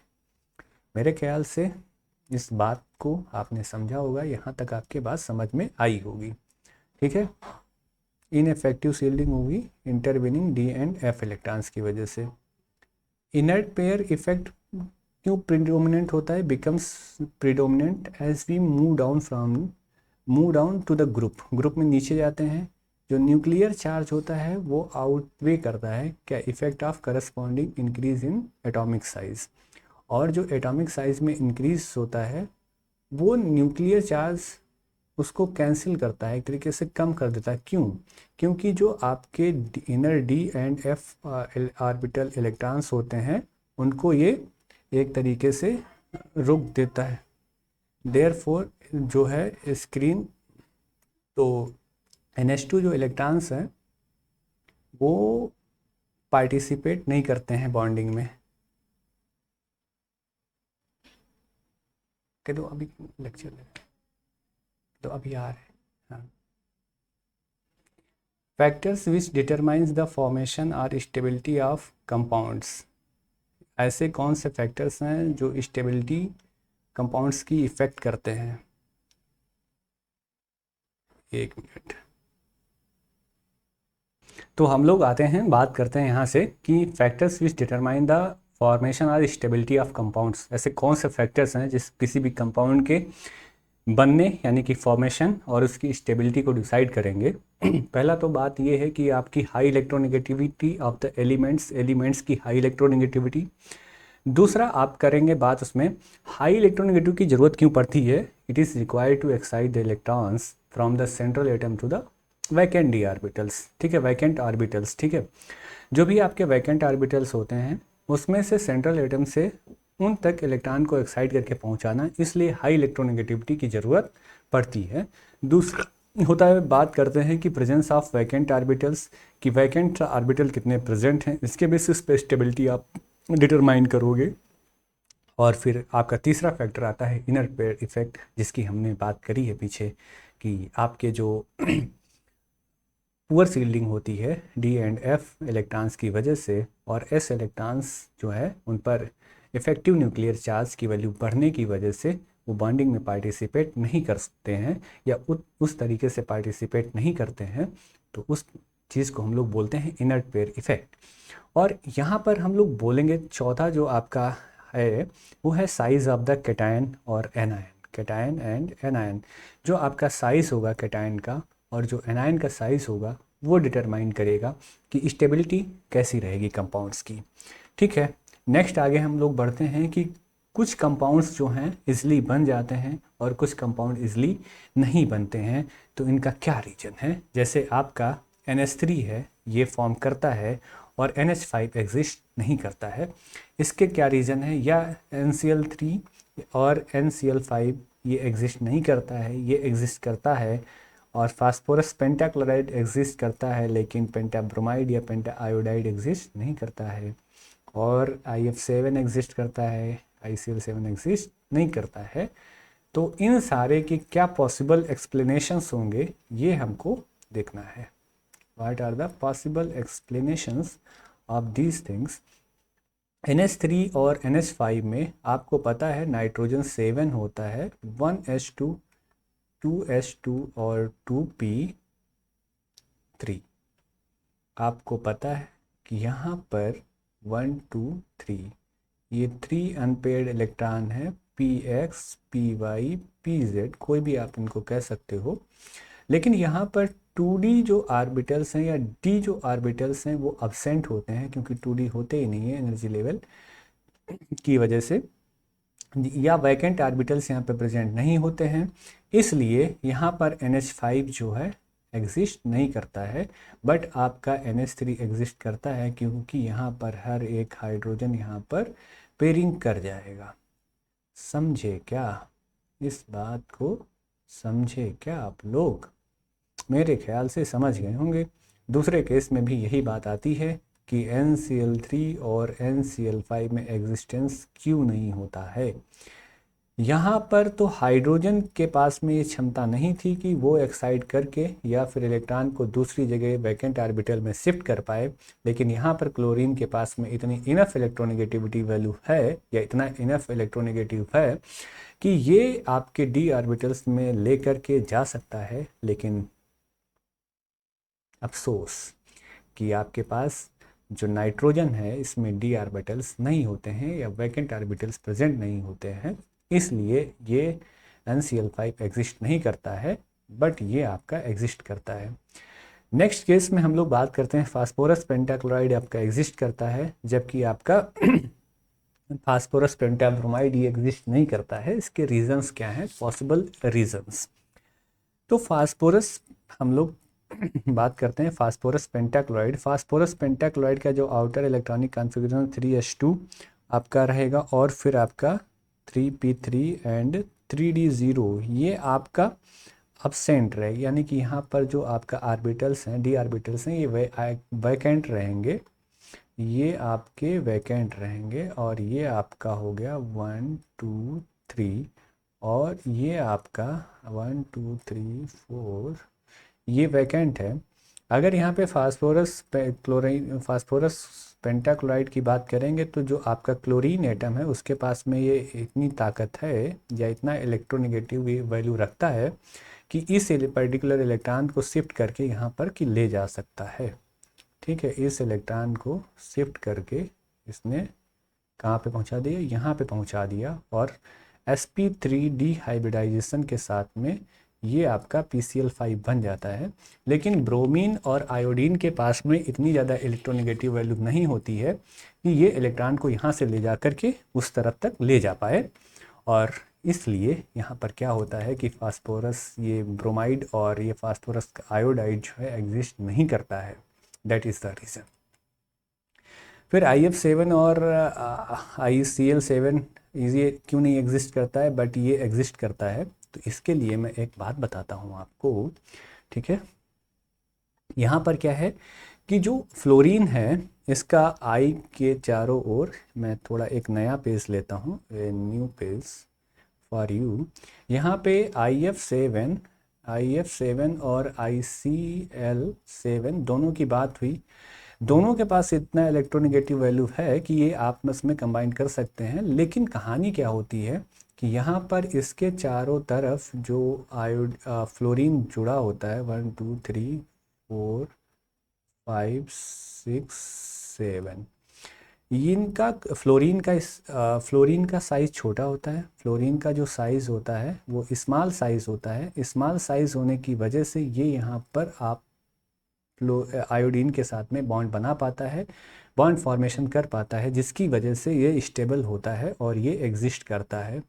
मेरे ख्याल से इस बात को आपने समझा होगा, यहाँ तक आपके बात समझ में आई होगी। ठीक है, इनइफेक्टिव सील्डिंग होगी intervening D and F electrons की वजह से। इनर्ट पेयर इफेक्ट क्यों प्रीडोमिनेंट होता है, becomes predominant as we move down to the group में नीचे जाते हैं, जो न्यूक्लियर चार्ज होता है वो आउटवे करता है क्या, effect of corresponding increase in atomic size, और जो एटॉमिक साइज में इंक्रीज होता है वो न्यूक्लियर चार्ज उसको कैंसिल करता है, एक तरीके से कम कर देता है। क्यों? क्योंकि जो आपके inner D and F orbital electrons होते हैं, उनको ये एक तरीके से रोक देता है। देयरफॉर जो है स्क्रीन, तो NH2 जो इलेक्ट्रॉन्स हैं वो पार्टिसिपेट नहीं करते हैं बॉन्डिंग में। कह दो अभी लेक्चर तो अभी आ रहे हैं। हाँ, factors which determines the formation और स्टेबिलिटी ऑफ कंपाउंड्स, ऐसे कौन से फैक्टर्स हैं जो स्टेबिलिटी कंपाउंड्स की इफ़ेक्ट करते हैं। एक मिनट, तो हम लोग आते हैं, बात करते हैं यहाँ से कि factors which determine the formation और स्टेबिलिटी ऑफ कंपाउंड्स, ऐसे कौन से फैक्टर्स हैं जिस किसी भी कंपाउंड के बनने यानी कि फॉर्मेशन और उसकी स्टेबिलिटी को डिसाइड करेंगे। पहला तो बात ये है कि आपकी high electronegativity of the elements की हाई इलेक्ट्रोनेगेटिविटी। दूसरा आप करेंगे बात उसमें हाई इलेक्ट्रोनेगेटिव की ज़रूरत क्यों पड़ती है, it is required to excite the electrons from the central atom to the vacant D orbitals. ठीक है, वैकेंट ऑर्बिटल्स, ठीक है, जो भी आपके वैकेंट ऑर्बिटल्स होते हैं उसमें से सेंट्रल एटम से उन तक इलेक्ट्रॉन को एक्साइट करके पहुंचाना, इसलिए हाई इलेक्ट्रोनेगेटिविटी की ज़रूरत पड़ती है। दूसरा होता है, बात करते हैं कि प्रेजेंस ऑफ वैकेंट ऑर्बिटल्स, कि वैकेंट ऑर्बिटल कितने प्रेजेंट हैं, इसके बेसिस पे स्टेबिलिटी आप डिटरमाइन करोगे। और फिर आपका तीसरा फैक्टर आता है इनर पेयर इफेक्ट, जिसकी हमने बात करी है पीछे, कि आपके जो पुअर सील्डिंग होती है डी एंड एफ इलेक्ट्रॉन्स की वजह से, और एस इलेक्ट्रॉन्स जो है उन पर इफेक्टिव न्यूक्लियर चार्ज की वैल्यू बढ़ने की वजह से वो बॉन्डिंग में पार्टिसिपेट नहीं कर सकते हैं, या उस तरीके से पार्टिसिपेट नहीं करते हैं, तो उस चीज़ को हम लोग बोलते हैं इनर्ट पेयर इफेक्ट। और यहाँ पर हम लोग बोलेंगे चौथा जो आपका है वो है साइज़ ऑफ द कैटायन और एनायन, कैटायन एंड एनायन। जो आपका साइज़ होगा कैटायन का और जो एनायन का साइज़ होगा वो डिटरमाइन करेगा कि स्टेबिलिटी कैसी रहेगी कंपाउंड्स की। ठीक है, नेक्स्ट आगे हम लोग बढ़ते हैं कि कुछ कंपाउंड्स जो हैं इजली बन जाते हैं और कुछ कंपाउंड इजली नहीं बनते हैं, तो इनका क्या रीज़न है। जैसे आपका NH3 है, ये फॉर्म करता है और NH5 एग्जिस्ट नहीं करता है, इसके क्या रीज़न है, या NCl3 और NCl5 ये एग्जिस्ट नहीं करता है, ये एग्जिस्ट करता है, और फास्फोरस पेंटाक्लोराइड एग्जिस्ट करता है लेकिन पेंटाब्रोमाइड या पेंटा आयोडाइड एग्जिस्ट नहीं करता है। और IF7 एग्जिस्ट करता है, ICl7 एग्जिस्ट नहीं करता है। तो इन सारे की क्या पॉसिबल एक्सप्लेनेशंस होंगे ये हमको देखना है। What are the possible explanations of these things. NH3 और NH5 में आपको पता है नाइट्रोजन 7 होता है, 1H2 2H2 और 2P3। आपको पता है कि यहाँ पर 1 2 3 ये 3 अनपेयर्ड इलेक्ट्रॉन है, Px Py Pz, कोई भी आप इनको कह सकते हो। लेकिन यहाँ पर 2D जो ऑर्बिटल्स हैं या D जो ऑर्बिटल्स हैं वो अब्सेंट होते हैं, क्योंकि 2D होते ही नहीं है एनर्जी लेवल की वजह से, या वैकेंट ऑर्बिटल्स यहाँ पे प्रेजेंट नहीं होते हैं। इसलिए यहाँ पर NH5 जो है एग्जिस्ट नहीं करता है, बट आपका NH3 एग्जिस्ट करता है, क्योंकि यहाँ पर हर एक हाइड्रोजन यहाँ पर पेयरिंग कर जाएगा। समझे क्या इस बात को? समझे क्या आप लोग? मेरे ख्याल से समझ गए होंगे। दूसरे केस में भी यही बात आती है कि NCl3 और NCl5 में एग्जिस्टेंस क्यों नहीं होता है। यहाँ पर तो हाइड्रोजन के पास में ये क्षमता नहीं थी कि वो एक्साइट करके या फिर इलेक्ट्रॉन को दूसरी जगह वैकेंट ऑर्बिटल में शिफ्ट कर पाए, लेकिन यहाँ पर क्लोरीन के पास में इतनी इनफ इलेक्ट्रोनेगेटिविटी वैल्यू है या इतना इनफ इलेक्ट्रोनेगेटिव है कि ये आपके डी ऑर्बिटल्स में ले करके जा सकता है। लेकिन अफसोस कि आपके पास जो नाइट्रोजन है इसमें डी ऑर्बिटल्स नहीं होते हैं या वैकेंट ऑर्बिटल्स प्रेजेंट नहीं होते हैं, इसलिए ये NCl5 एग्जिस्ट नहीं करता है, बट ये आपका एग्जिस्ट करता है। नेक्स्ट केस में हम लोग बात करते हैं फास्फोरस पेंटाक्लोराइड आपका एग्जिस्ट करता है, जबकि आपका फास्फोरस पेंटाब्रोमाइड ये एग्जिस्ट नहीं करता है। इसके रीजंस क्या हैं, पॉसिबल रीजंस? तो फास्फोरस हम लोग बात करते हैं फास्फोरस पेंटाक्लोराइड। फास्फोरस पेंटाक्लोराइड का जो आउटर इलेक्ट्रॉनिक कॉन्फ़िगरेशन 3H2 आपका रहेगा, और फिर आपका 3P3 एंड 3D0 ये आपका अब्सेंट रहेगा, यानी कि यहाँ पर जो आपका ऑर्बिटल्स हैं, डी ऑर्बिटल्स हैं, ये वैकेंट रहेंगे, ये आपके वैकेंट रहेंगे। और ये आपका हो गया 1 2 3, और ये आपका 1 2 3 4 ये वैकेंट है। अगर यहाँ पे फास्फोरस पेंटाक्लोराइड की बात करेंगे तो जो आपका क्लोरीन एटम है उसके पास में ये इतनी ताकत है या इतना इलेक्ट्रोनेगेटिव वैल्यू रखता है कि इस पर्टिकुलर इलेक्ट्रॉन को शिफ्ट करके यहाँ पर कि ले जा सकता है। ठीक है, इस इलेक्ट्रॉन को शिफ्ट करके इसने कहाँ पे पहुँचा दिया, यहाँ पे पहुँचा दिया, और sp3 हाइब्रिडाइजेशन के साथ में ये आपका PCl5 बन जाता है। लेकिन ब्रोमीन और आयोडीन के पास में इतनी ज़्यादा इलेक्ट्रोनेगेटिव वैल्यू नहीं होती है कि ये इलेक्ट्रॉन को यहाँ से ले जा करके उस तरफ तक ले जा पाए, और इसलिए यहाँ पर क्या होता है कि फास्फोरस ये ब्रोमाइड और ये फास्फोरस आयोडाइड जो है एग्जिस्ट नहीं करता है। That is the reason. फिर IF7 और ICl7 ये क्यों नहीं एग्जिस्ट करता है, बट ये एग्जिस्ट करता है। तो इसके लिए मैं एक बात बताता हूँ आपको। ठीक है, यहाँ पर क्या है कि जो फ्लोरीन है इसका आई के चारों ओर, मैं थोड़ा एक नया पेज लेता हूँ, न्यू पेज फॉर यू। यहाँ पे IF7 और ICl7 दोनों की बात हुई। दोनों के पास इतना इलेक्ट्रोनेगेटिव वैल्यू है कि ये आपस में कंबाइन कर सकते हैं। लेकिन कहानी क्या होती है कि यहाँ पर इसके चारों तरफ जो फ्लोरीन जुड़ा होता है, 1 2 3 4 5 6 7, इनका फ्लोरीन का साइज़ छोटा होता है। फ्लोरीन का जो साइज़ होता है वो स्मॉल साइज़ होता है। स्मॉल साइज़ होने की वजह से ये यहाँ पर आप आयोडीन के साथ में बॉन्ड बना पाता है, बॉन्ड फॉर्मेशन कर पाता है, जिसकी वजह से ये स्टेबल होता है और ये एग्जिस्ट करता है।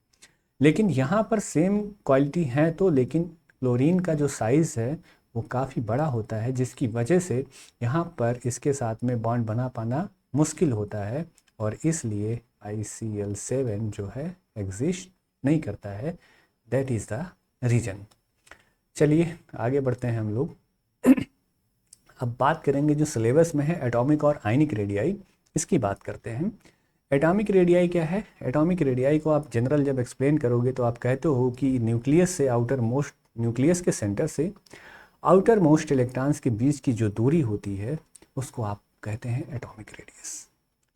लेकिन यहाँ पर सेम क्वालिटी है तो, लेकिन क्लोरीन का जो साइज़ है वो काफ़ी बड़ा होता है, जिसकी वजह से यहाँ पर इसके साथ में बॉन्ड बना पाना मुश्किल होता है, और इसलिए ICl7 जो है एग्जिस्ट नहीं करता है। That is the reason. चलिए आगे बढ़ते हैं हम लोग। अब बात करेंगे जो सिलेबस में है एटॉमिक और आयनिक रेडियाई, इसकी बात करते हैं। एटॉमिक रेडियाई क्या है? एटॉमिक रेडियाई को आप जनरल जब एक्सप्लेन करोगे तो आप कहते हो कि न्यूक्लियस से आउटर मोस्ट, न्यूक्लियस के सेंटर से आउटर मोस्ट इलेक्ट्रॉन्स के बीच की जो दूरी होती है उसको आप कहते हैं एटॉमिक रेडियस।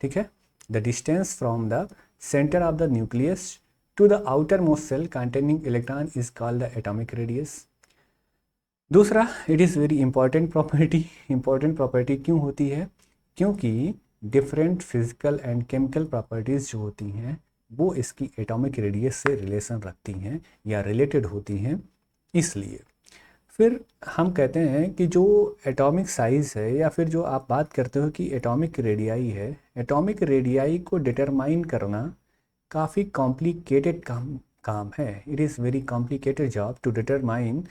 ठीक है, the distance from the centre of the nucleus to the outer most shell containing electron is called the atomic radius. दूसरा, it is very important property. Important property क्यों होती है? क्योंकि different physical and chemical properties जो होती हैं वो इसकी एटॉमिक रेडियस से रिलेशन रखती हैं या रिलेटेड होती हैं, इसलिए। फिर हम कहते हैं कि जो एटॉमिक साइज़ है या फिर जो आप बात करते हो कि एटॉमिक रेडियाई है, एटॉमिक रेडियाई को डिटरमाइन करना काफ़ी कॉम्प्लिकेटेड काम है। It is very complicated job to determine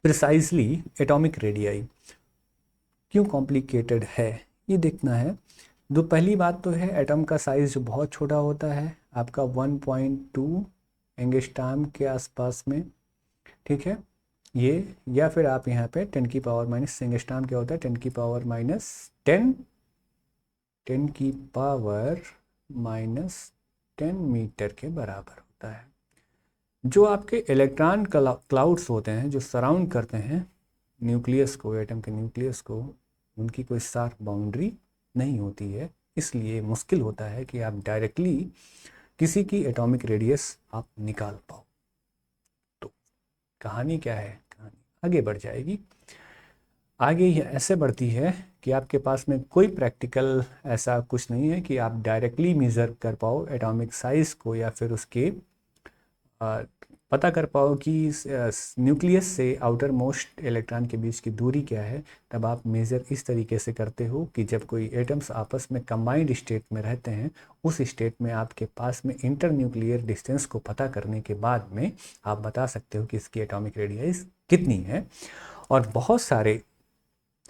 precisely atomic radii. क्यों कॉम्प्लिकेटेड है ये देखना है। दो पहली बात तो है एटम का साइज़ जो बहुत छोटा होता है, आपका 1.2 एंगस्ट्रॉम के आसपास में। ठीक है, ये या फिर आप यहाँ पे 10 की पावर माइनस, एंगस्ट्रॉम क्या होता है 10 की पावर माइनस 10, 10 की पावर माइनस 10 मीटर के बराबर होता है। जो आपके इलेक्ट्रॉन क्लाउड्स होते हैं जो सराउंड करते हैं न्यूक्लियस को, एटम के न्यूक्लियस को, उनकी कोई शार्प बाउंड्री नहीं होती है, इसलिए मुश्किल होता है कि आप डायरेक्टली किसी की एटॉमिक रेडियस आप निकाल पाओ। तो कहानी क्या है? कहानी आगे बढ़ जाएगी। आगे ये ऐसे बढ़ती है कि आपके पास में कोई प्रैक्टिकल ऐसा कुछ नहीं है कि आप डायरेक्टली मेज़र कर पाओ एटॉमिक साइज़ को या फिर उसके पता कर पाओ कि न्यूक्लियस से आउटर मोस्ट इलेक्ट्रॉन के बीच की दूरी क्या है। तब आप मेज़र इस तरीके से करते हो कि जब कोई एटम्स आपस में कंबाइंड स्टेट में रहते हैं, उस स्टेट में आपके पास में इंटर न्यूक्लियर डिस्टेंस को पता करने के बाद में आप बता सकते हो कि इसकी एटॉमिक रेडियस कितनी है। और बहुत सारे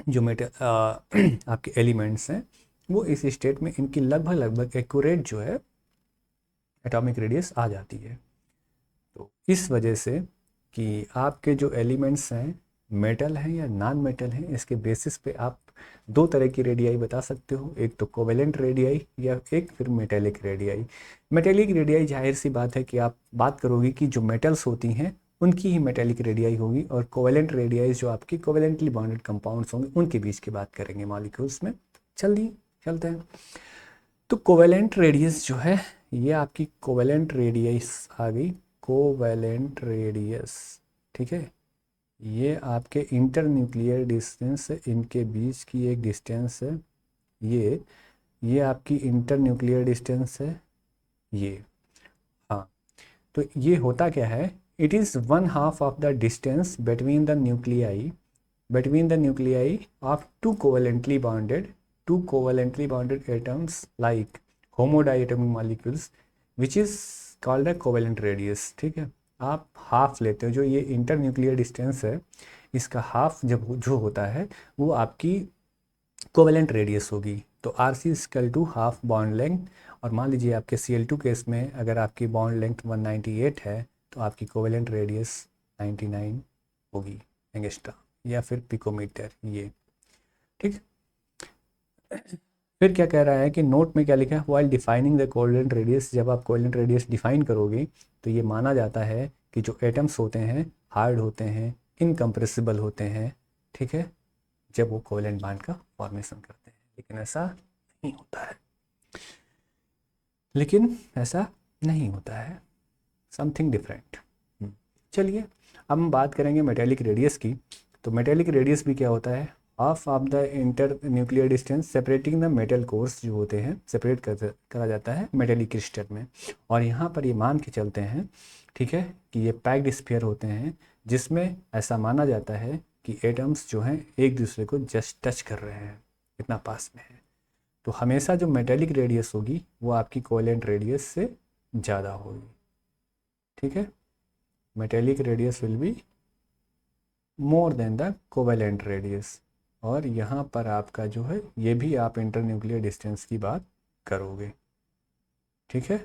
जो आपके एलिमेंट्स हैं वो इस स्टेट में इनकी लगभग एक्यूरेट जो है एटॉमिक रेडियस आ जाती है। तो इस वजह से कि आपके जो एलिमेंट्स हैं मेटल हैं या नॉन मेटल हैं, इसके बेसिस पे आप दो तरह की रेडियाई बता सकते हो, एक तो कोवेलेंट रेडियाई या एक फिर मेटेलिक रेडियाई। मेटेलिक रेडियाई जाहिर सी बात है कि आप बात करोगे कि जो मेटल्स होती हैं उनकी ही मेटेलिक रेडियाई होगी, और कोवेलेंट रेडियाई जो आपकी कोवेलेंटली बॉन्डेड कंपाउंड्स होंगे उनके बीच की बात करेंगे मॉलिक्यूल्स में। चलते हैं। तो कोवेलेंट रेडियस जो है ये आपकी कोवेलेंट रेडियस आ गई, कोवेलेंट रेडियस। ठीक है, ये आपके इंटर न्यूक्लियर डिस्टेंस है, इनके बीच की एक डिस्टेंस है ये आपकी इंटर न्यूक्लियर डिस्टेंस है ये। हाँ, तो ये होता क्या है? It is 1/2 of the distance between the nuclei of two covalently bonded atoms like homodiatomic molecules which is called a covalent radius। ठीक है, आप हाफ लेते हो, जो ये इंटर न्यूक्लियर डिस्टेंस है इसका हाफ जब जो होता है वो आपकी कोवेलेंट रेडियस होगी। तो आर सी स्कल टू हाफ बॉन्ड लेंथ, और मान लीजिए आपके Cl2 केस में अगर आपकी बॉन्ड लेंथ 198 है तो आपकी कोवेलेंट रेडियस 99 होगी एंगस्ट्रॉम या फिर पिकोमीटर ये। ठीक, फिर क्या कह रहा है कि नोट में क्या लिखा है, while defining the covalent radius, जब आप कोवेलेंट रेडियस डिफाइन करोगे तो ये माना जाता है कि जो एटम्स होते हैं हार्ड होते हैं, इनकम्प्रेसिबल होते हैं। ठीक है, जब वो कोवेलेंट बॉन्ड का फॉर्मेशन करते हैं, लेकिन ऐसा नहीं होता है, समथिंग डिफरेंट। चलिए अब हम बात करेंगे मेटेलिक रेडियस की। तो मेटेलिक रेडियस भी क्या होता है? Half of the inter nuclear distance separating the metal course जो होते हैं सेपरेट करा जाता है मेटेलिक क्रिस्टल में। और यहाँ पर ये मान के चलते हैं, ठीक है, कि ये पैक्ड स्फीयर होते हैं जिसमें ऐसा माना जाता है कि एटम्स जो हैं एक दूसरे को जस्ट टच कर रहे हैं, इतना पास में है। तो हमेशा जो मेटेलिक रेडियस होगी वो आपकी कोवेलेंट रेडियस से ज़्यादा होगी। ठीक है, metallic radius will be more than the covalent radius. और यहाँ पर आपका जो है ये भी आप इंटर न्यूक्लियर डिस्टेंस की बात करोगे। ठीक है,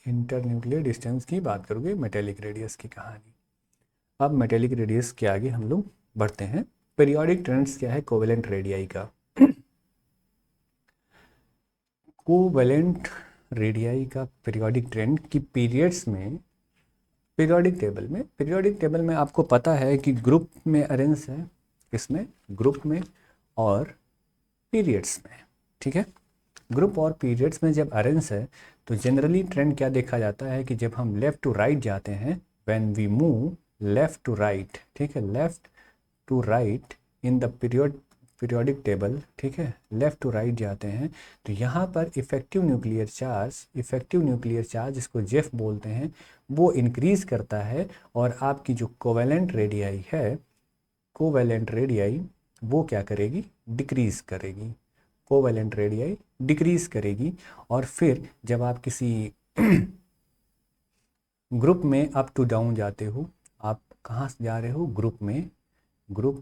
इंटरन्यूक्लियर डिस्टेंस की बात करोगे, मेटेलिक रेडियस की कहानी। अब मेटेलिक रेडियस के आगे हम लोग बढ़ते हैं। पीरियोडिक ट्रेंड्स क्या है कोवेलेंट रेडियाई का। कोवेलेंट रेडियाई का पीरियोडिक ट्रेंड की पीरियड्स में, पीरियोडिक टेबल में आपको पता है कि ग्रुप में अरेंज है, किसमें, ग्रुप में और पीरियड्स में, ठीक है। ग्रुप और पीरियड्स में जब अरेंज है तो जनरली ट्रेंड क्या देखा जाता है कि जब हम लेफ़्ट टू राइट जाते हैं, when we move left to right, ठीक है, left to right in the periodic table, ठीक है, लेफ़्ट टू राइट जाते हैं तो यहाँ पर इफ़ेक्टिव न्यूक्लियर चार्ज जिसको जेफ बोलते हैं वो इंक्रीज़ करता है, और आपकी जो कोवेलेंट रेडियाई वो क्या करेगी, डिक्रीज़ करेगी, कोवेलेंट रेडियाई डिक्रीज़ करेगी। और फिर जब आप किसी ग्रुप में अप टू डाउन जाते हो, आप कहाँ से जा रहे हो, ग्रुप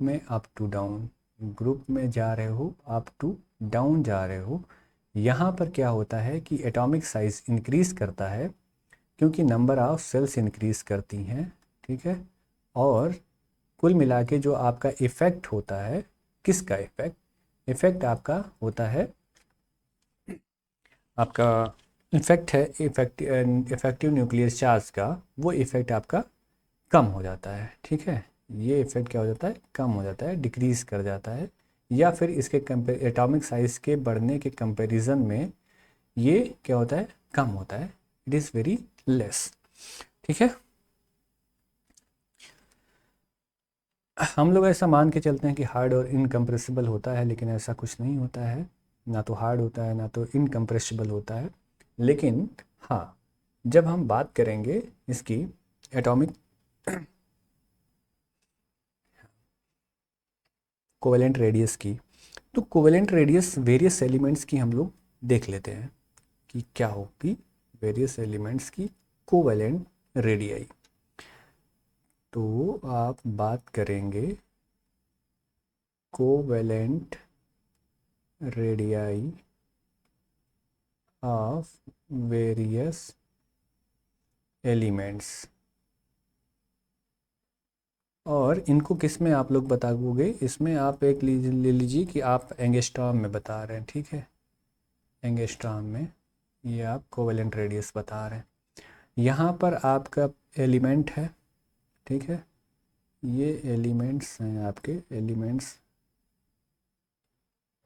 में अप टू डाउन, ग्रुप में जा रहे हो, अप टू डाउन जा रहे हो, यहाँ पर क्या होता है कि एटॉमिक साइज इंक्रीज़ करता है क्योंकि नंबर ऑफ सेल्स इंक्रीज़ करती हैं, ठीक है। और कुल मिला के जो आपका इफ़ेक्ट होता है, किसका इफ़ेक्ट आपका होता है, आपका इफ़ेक्ट है इफ़ेक्टिव न्यूक्लियर चार्ज का, वो इफ़ेक्ट आपका कम हो जाता है, ठीक है। ये इफ़ेक्ट क्या हो जाता है, कम हो जाता है, डिक्रीज़ कर जाता है, या फिर इसके एटॉमिक साइज़ के बढ़ने के कंपैरिजन में ये क्या होता है, कम होता है, इट इज़ वेरी लेस, ठीक है। हम लोग ऐसा मान के चलते हैं कि हार्ड और इनकम्प्रेसिबल होता है, लेकिन ऐसा कुछ नहीं होता है, ना तो हार्ड होता है ना तो इनकम्प्रेसिबल होता है। लेकिन हाँ, जब हम बात करेंगे इसकी एटॉमिक कोवेलेंट रेडियस की, तो कोवेलेंट रेडियस वेरियस एलिमेंट्स की हम लोग देख लेते हैं कि क्या होगी वेरियस एलिमेंट्स की कोवेलेंट रेडियाई। तो आप बात करेंगे covalent radii of various elements, और इनको किस में आप लोग बताओगे, इसमें आप एक ले लीजिए कि आप एंगस्ट्रॉम में बता रहे हैं, ठीक है, एंगस्ट्रॉम में ये आप कोवेलेंट रेडियस बता रहे हैं। यहाँ पर आपका एलिमेंट है, ठीक है, ये एलिमेंट्स हैं आपके,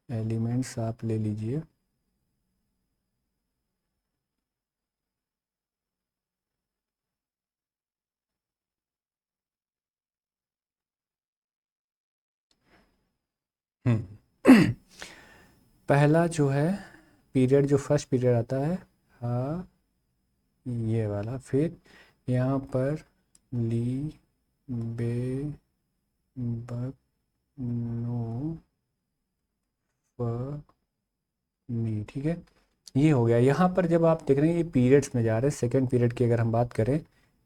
एलिमेंट्स आप ले लीजिए। पहला जो है पीरियड, जो फर्स्ट पीरियड आता है, हाँ ये वाला, फिर यहाँ पर ली बे बक नो फ नी, ठीक है, ये हो गया। यहाँ पर जब आप देख रहे हैं ये पीरियड्स में जा रहे हैं, सेकेंड पीरियड की अगर हम बात करें,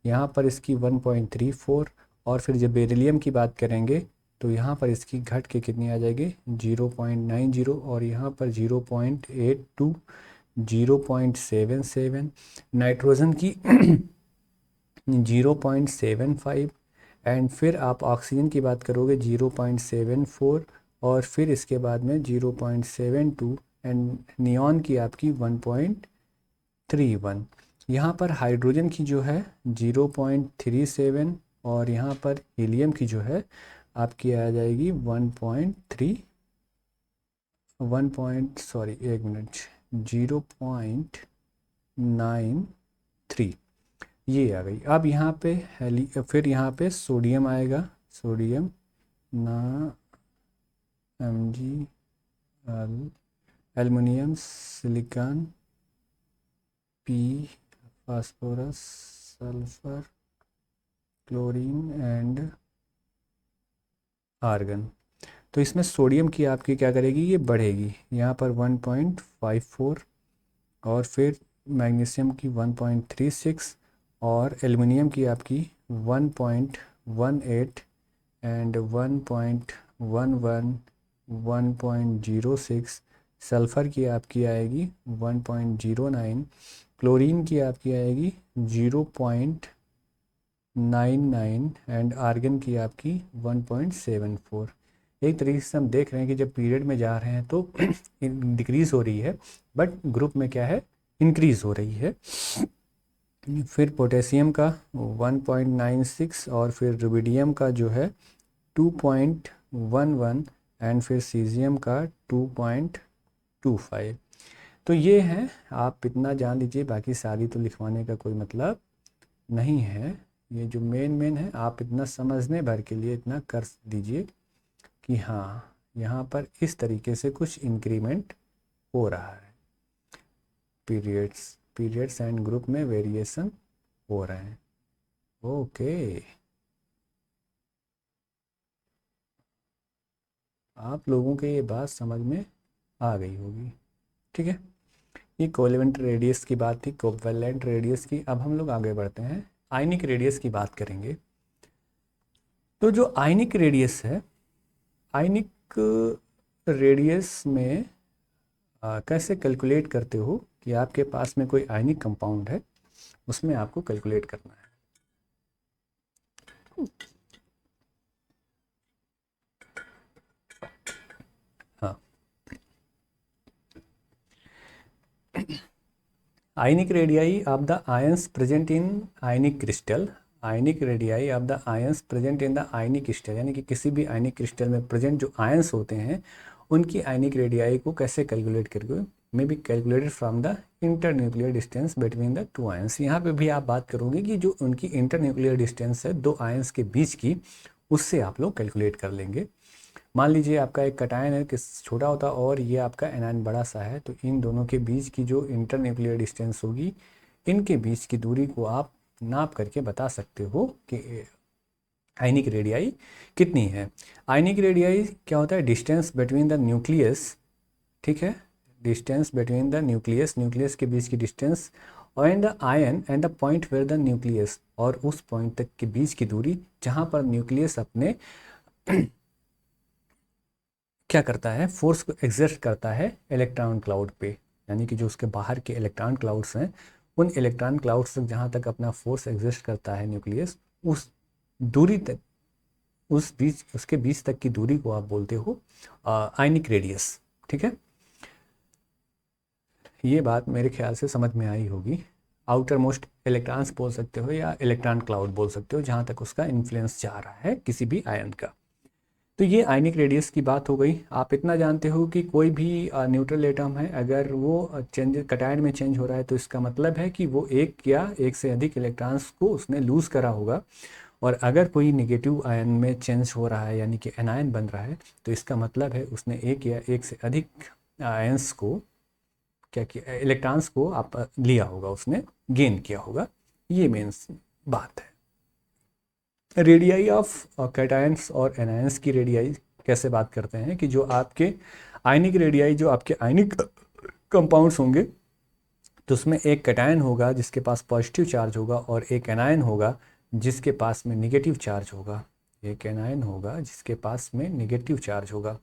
यहाँ पर इसकी 1.34, और फिर जब बेरिलियम की बात करेंगे तो यहाँ पर इसकी घट के कितनी आ जाएगी, 0.90, और यहाँ पर 0.82, 0.77, नाइट्रोजन की 0.75, एंड फिर आप ऑक्सीजन की बात करोगे 0.74, और फिर इसके बाद में 0.72, एंड नियॉन की आपकी 1.31। यहाँ पर हाइड्रोजन की जो है 0.37, और यहाँ पर हीलियम की जो है आपकी आ जाएगी 0.93, ये आ गई। अब यहाँ पे फिर यहाँ पे सोडियम आएगा, सोडियम ना Mg, aluminium, silicon, P, phosphorus, sulphur, chlorine and argon. तो इसमें सोडियम की आपकी क्या करेगी, ये बढ़ेगी, यहाँ पर 1.54, और फिर मैग्नीशियम की 1.36, और एल्युमिनियम की आपकी 1.18, एंड 1.11, 1.06, सल्फ़र की आपकी आएगी 1.09, क्लोरीन की आपकी आएगी 0.99 एंड आर्गन की आपकी 1.74। एक तरीके से हम देख रहे हैं कि जब पीरियड में जा रहे हैं तो डिक्रीज़ हो रही है, बट ग्रुप में क्या है, इंक्रीज़ हो रही है। फिर पोटेशियम का 1.96 और फिर रुबिडियम का जो है 2.11 एंड फिर सीजियम का 2.25। तो ये हैं, आप इतना जान लीजिए, बाकी सारी तो लिखवाने का कोई मतलब नहीं है। ये जो मेन है आप इतना समझने भर के लिए इतना कर दीजिए कि हाँ यहाँ पर इस तरीके से कुछ इंक्रीमेंट हो रहा है, पीरियड्स एंड ग्रुप में वेरिएशन हो रहे हैं। ओके, आप लोगों के ये बात समझ में आ गई होगी। ठीक है, ये कोवेलेंट रेडियस की बात थी, कोवेलेंट रेडियस की। अब हम लोग आगे बढ़ते हैं, आयनिक रेडियस की बात करेंगे। तो जो आयनिक रेडियस है, आयनिक रेडियस में कैसे कैलकुलेट करते हो कि आपके पास में कोई आयनिक कंपाउंड है, उसमें आपको कैलकुलेट करना है। हाँ, ionic radii of the ions present in ionic crystal, ionic radii of the ions present in the ionic crystal, यानी कि किसी भी आयनिक क्रिस्टल में प्रेजेंट जो आयंस होते हैं उनकी आयनिक रेडियाई को कैसे कैलकुलेट करके may be calculated from the inter nuclear distance between the two ions. यहाँ पे भी आप बात करोगे कि जो उनकी इंटर न्यूक्लियर डिस्टेंस है दो आयंस के बीच की, उससे आप लोग कैलकुलेट कर लेंगे। मान लीजिए आपका एक कटायन है किस छोटा होता और ये आपका एनायन बड़ा सा है, तो इन दोनों के बीच की जो इंटर न्यूक्लियर डिस्टेंस होगी, इनके बीच की दूरी को आप नाप करके बता सकते हो कि आयनिक रेडियाई कितनी है। आयनिक रेडियाई क्या होता है, डिस्टेंस बिटवीन द न्यूक्लियस, ठीक है, डिस्टेंस बिटवीन द न्यूक्लियस के बीच की distance and the ion and the point where the nucleus, और उस पॉइंट तक के बीच की दूरी जहाँ पर न्यूक्लियस अपने क्या करता है, फोर्स को एग्जर्ट करता है इलेक्ट्रॉन क्लाउड पे, यानी कि जो उसके बाहर के इलेक्ट्रॉन क्लाउड्स हैं, उन इलेक्ट्रॉन क्लाउड्स तक जहाँ तक अपना फोर्स एग्जर्ट करता है न्यूक्लियस, उस दूरी तक, उस बीच उसके बीच तक की दूरी को आप बोलते हो आयनिक रेडियस। ठीक है, ये बात मेरे ख्याल से समझ में आई होगी। आउटर मोस्ट इलेक्ट्रॉन्स बोल सकते हो या इलेक्ट्रॉन क्लाउड बोल सकते हो, जहाँ तक उसका इन्फ्लुएंस जा रहा है किसी भी आयन का। तो ये आयनिक रेडियस की बात हो गई। आप इतना जानते हो कि कोई भी न्यूट्रल एटम है, अगर वो चेंज कटायन में चेंज हो रहा है तो इसका मतलब है कि वो एक या एक से अधिक इलेक्ट्रॉन्स को उसने लूज़ करा होगा, और अगर कोई नेगेटिव आयन में चेंज हो रहा है यानी कि एनायन बन रहा है, तो इसका मतलब है उसने एक या एक से अधिक आयंस को क्या किया, इलेक्ट्रॉन्स को आप लिया होगा, उसने गेन किया होगा। ये मेन बात है। रेडियाई ऑफ कैटायंस और एनायंस की रेडियाई कैसे बात करते हैं कि जो आपके आयनिक रेडियाई, जो आपके आयनिक कंपाउंड्स होंगे, तो उसमें एक कैटायन होगा जिसके पास पॉजिटिव चार्ज होगा और एक एनायन होगा जिसके पास में निगेटिव चार्ज होगा। एक एनायन होगा जिसके पास में निगेटिव चार्ज होगा।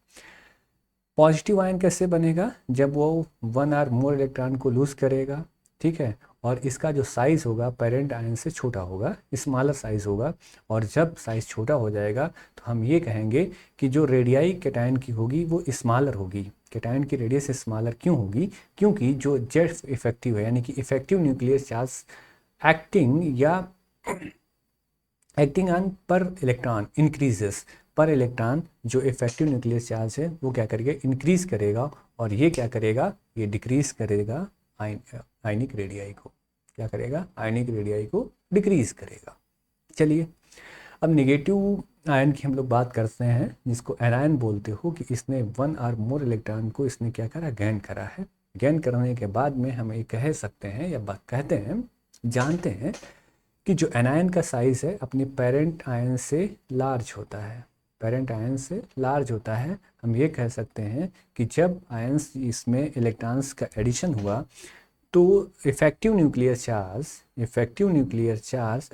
पॉजिटिव आयन कैसे बनेगा, जब वो वन और मोर इलेक्ट्रॉन को लूज करेगा, ठीक है, और इसका जो साइज़ होगा पेरेंट आयन से छोटा होगा, स्मॉलर साइज़ होगा, और जब साइज़ छोटा हो जाएगा तो हम ये कहेंगे कि जो रेडियाई कैटायन की होगी वो स्मॉलर होगी। कैटायन की रेडियस स्मॉलर क्यों होगी, क्योंकि जो जेड इफेक्टिव है यानी कि effective nuclear charge acting on पर इलेक्ट्रॉन इंक्रीजेस, पर इलेक्ट्रॉन जो इफेक्टिव न्यूक्लियर चार्ज है वो क्या करेगा, इंक्रीज करेगा, और ये क्या करेगा, ये डिक्रीज करेगा आयनिक रेडियाई को। क्या करेगा, आयनिक रेडियाई को डिक्रीज करेगा। चलिए, अब नेगेटिव आयन की हम लोग बात करते हैं, जिसको एनायन बोलते हो, कि इसने वन और मोर इलेक्ट्रॉन को इसने क्या करा, गेन करा है। गेन करने के बाद में हम ये कह सकते हैं या बात कहते हैं, जानते हैं कि जो एनायन का साइज़ है अपने पेरेंट आयन से लार्ज होता है, पेरेंट आयन से लार्ज होता है। हम ये कह सकते हैं कि जब आयंस इसमें इलेक्ट्रॉन्स का एडिशन हुआ तो effective nuclear charge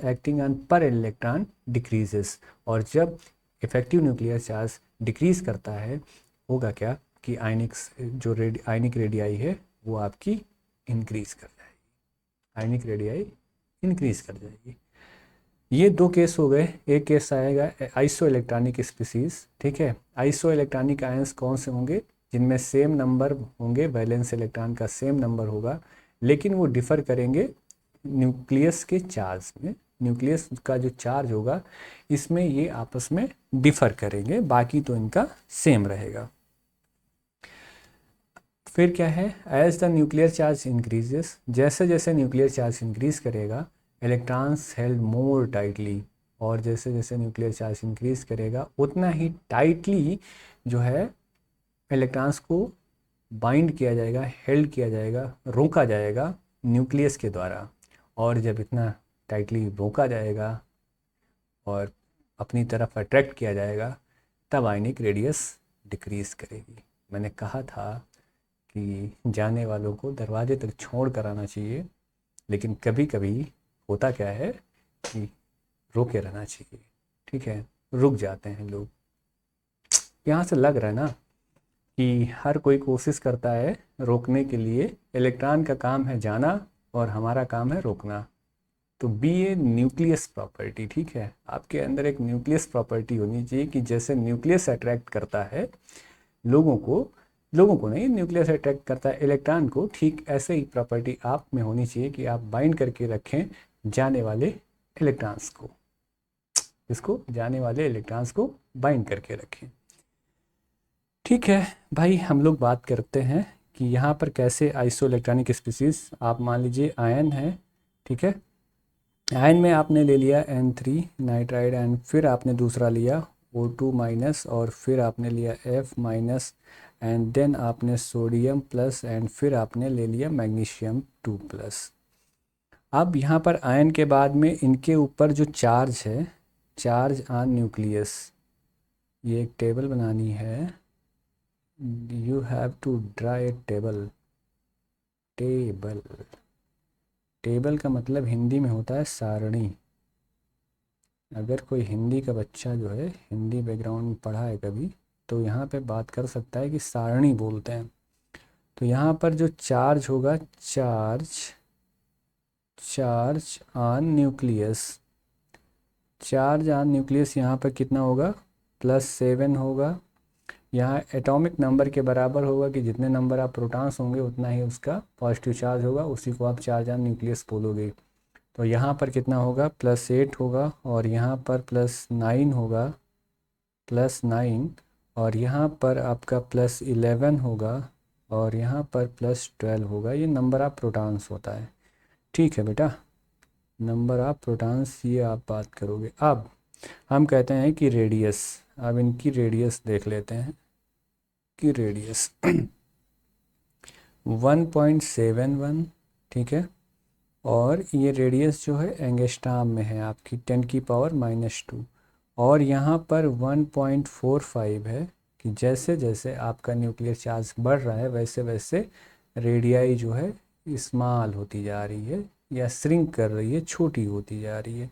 acting on पर इलेक्ट्रॉन डिक्रीजेस, और जब इफेक्टिव न्यूक्लियर चार्ज डिक्रीज करता है, होगा क्या आपकी आयनिक रेडियाई है वो आपकी इंक्रीज कर जाएगी, आयनिक रेडियाई इंक्रीज कर जाएगी। ये दो केस हो गए। एक केस आएगा आइसो इलेक्ट्रॉनिक स्पीसीज, ठीक है। आइसो इलेक्ट्रॉनिक आयंस कौन से होंगे? जिनमें सेम नंबर होंगे, वैलेंस इलेक्ट्रॉन का सेम नंबर होगा, लेकिन वो डिफर करेंगे न्यूक्लियस के चार्ज में। न्यूक्लियस का जो चार्ज होगा इसमें ये आपस में डिफर करेंगे, बाकी तो इनका सेम रहेगा। फिर क्या है, as the nuclear charge increases, जैसे जैसे न्यूक्लियर चार्ज इंक्रीज करेगा इलेक्ट्रॉन्स हेल्ड मोर टाइटली, और जैसे जैसे न्यूक्लियर चार्ज इंक्रीज करेगा उतना ही टाइटली जो है इलेक्ट्रॉन्स को बाइंड किया जाएगा, हेल्ड किया जाएगा, रोका जाएगा न्यूक्लियस के द्वारा। और जब इतना टाइटली रोका जाएगा और अपनी तरफ अट्रैक्ट किया जाएगा तब आयनिक रेडियस डिक्रीज करेगी। मैंने कहा था कि जाने वालों को दरवाजे तक छोड़ कर आना चाहिए, लेकिन कभी कभी होता क्या है कि रोके रहना चाहिए, ठीक है, रुक जाते हैं लोग। यहाँ से लग रहा है ना कि हर कोई कोशिश करता है रोकने के लिए। इलेक्ट्रॉन का काम है जाना और हमारा काम है रोकना। तो बी ए न्यूक्लियस प्रॉपर्टी, ठीक है, आपके अंदर एक न्यूक्लियस प्रॉपर्टी होनी चाहिए कि जैसे न्यूक्लियस अट्रैक्ट करता है लोगों को नहीं, न्यूक्लियस अट्रैक्ट करता है इलेक्ट्रॉन को, ठीक ऐसे ही प्रॉपर्टी आप में होनी चाहिए कि आप बाइंड करके रखें जाने वाले इलेक्ट्रॉन्स को, इसको जाने वाले इलेक्ट्रॉन्स को बाइंड करके रखें। ठीक है भाई, हम लोग बात करते हैं कि यहाँ पर कैसे आइसो इलेक्ट्रॉनिक स्पीसीज, आप मान लीजिए आयन है, ठीक है, आयन में आपने ले लिया N3 नाइट्राइड एंड फिर आपने दूसरा लिया O2 माइनस और फिर आपने लिया F माइनस एंड देन आपने सोडियम प्लस एंड फिर आपने ले लिया मैग्नीशियम 2 प्लस। अब यहाँ पर आयन के बाद में इनके ऊपर जो चार्ज है, चार्ज ऑन न्यूक्लियस, ये एक टेबल बनानी है। You have to draw a table. Table का मतलब हिंदी में होता है सारणी। अगर कोई हिंदी का बच्चा जो है, हिंदी बैकग्राउंड में पढ़ा है कभी, तो यहाँ पे बात कर सकता है कि सारणी बोलते हैं। तो यहाँ पर जो चार्ज होगा, charge on nucleus, charge on nucleus यहाँ पर कितना होगा, +7 होगा। यहाँ एटॉमिक नंबर के बराबर होगा कि जितने नंबर आप प्रोटॉन्स होंगे उतना ही उसका पॉजिटिव चार्ज होगा, उसी को आप चार्ज ऑन न्यूक्लियस बोलोगे। तो यहाँ पर कितना होगा, +8 होगा और यहाँ पर +9 होगा, +9, और यहाँ पर आपका +11 होगा और यहाँ पर +12 होगा। ये नंबर ऑफ प्रोटॉन्स होता है, ठीक है बेटा, नंबर ऑफ प्रोटॉन्स ये आप बात करोगे। अब हम कहते हैं कि रेडियस, अब इनकी रेडियस देख लेते हैं कि रेडियस 1.71, ठीक है, और ये रेडियस जो है एंगस्ट्रॉम में है आपकी 10⁻², और यहाँ पर 1.45 है कि जैसे जैसे आपका न्यूक्लियर चार्ज बढ़ रहा है वैसे वैसे रेडियाई जो है स्मॉल होती जा रही है या श्रिंक कर रही है, छोटी होती जा रही है।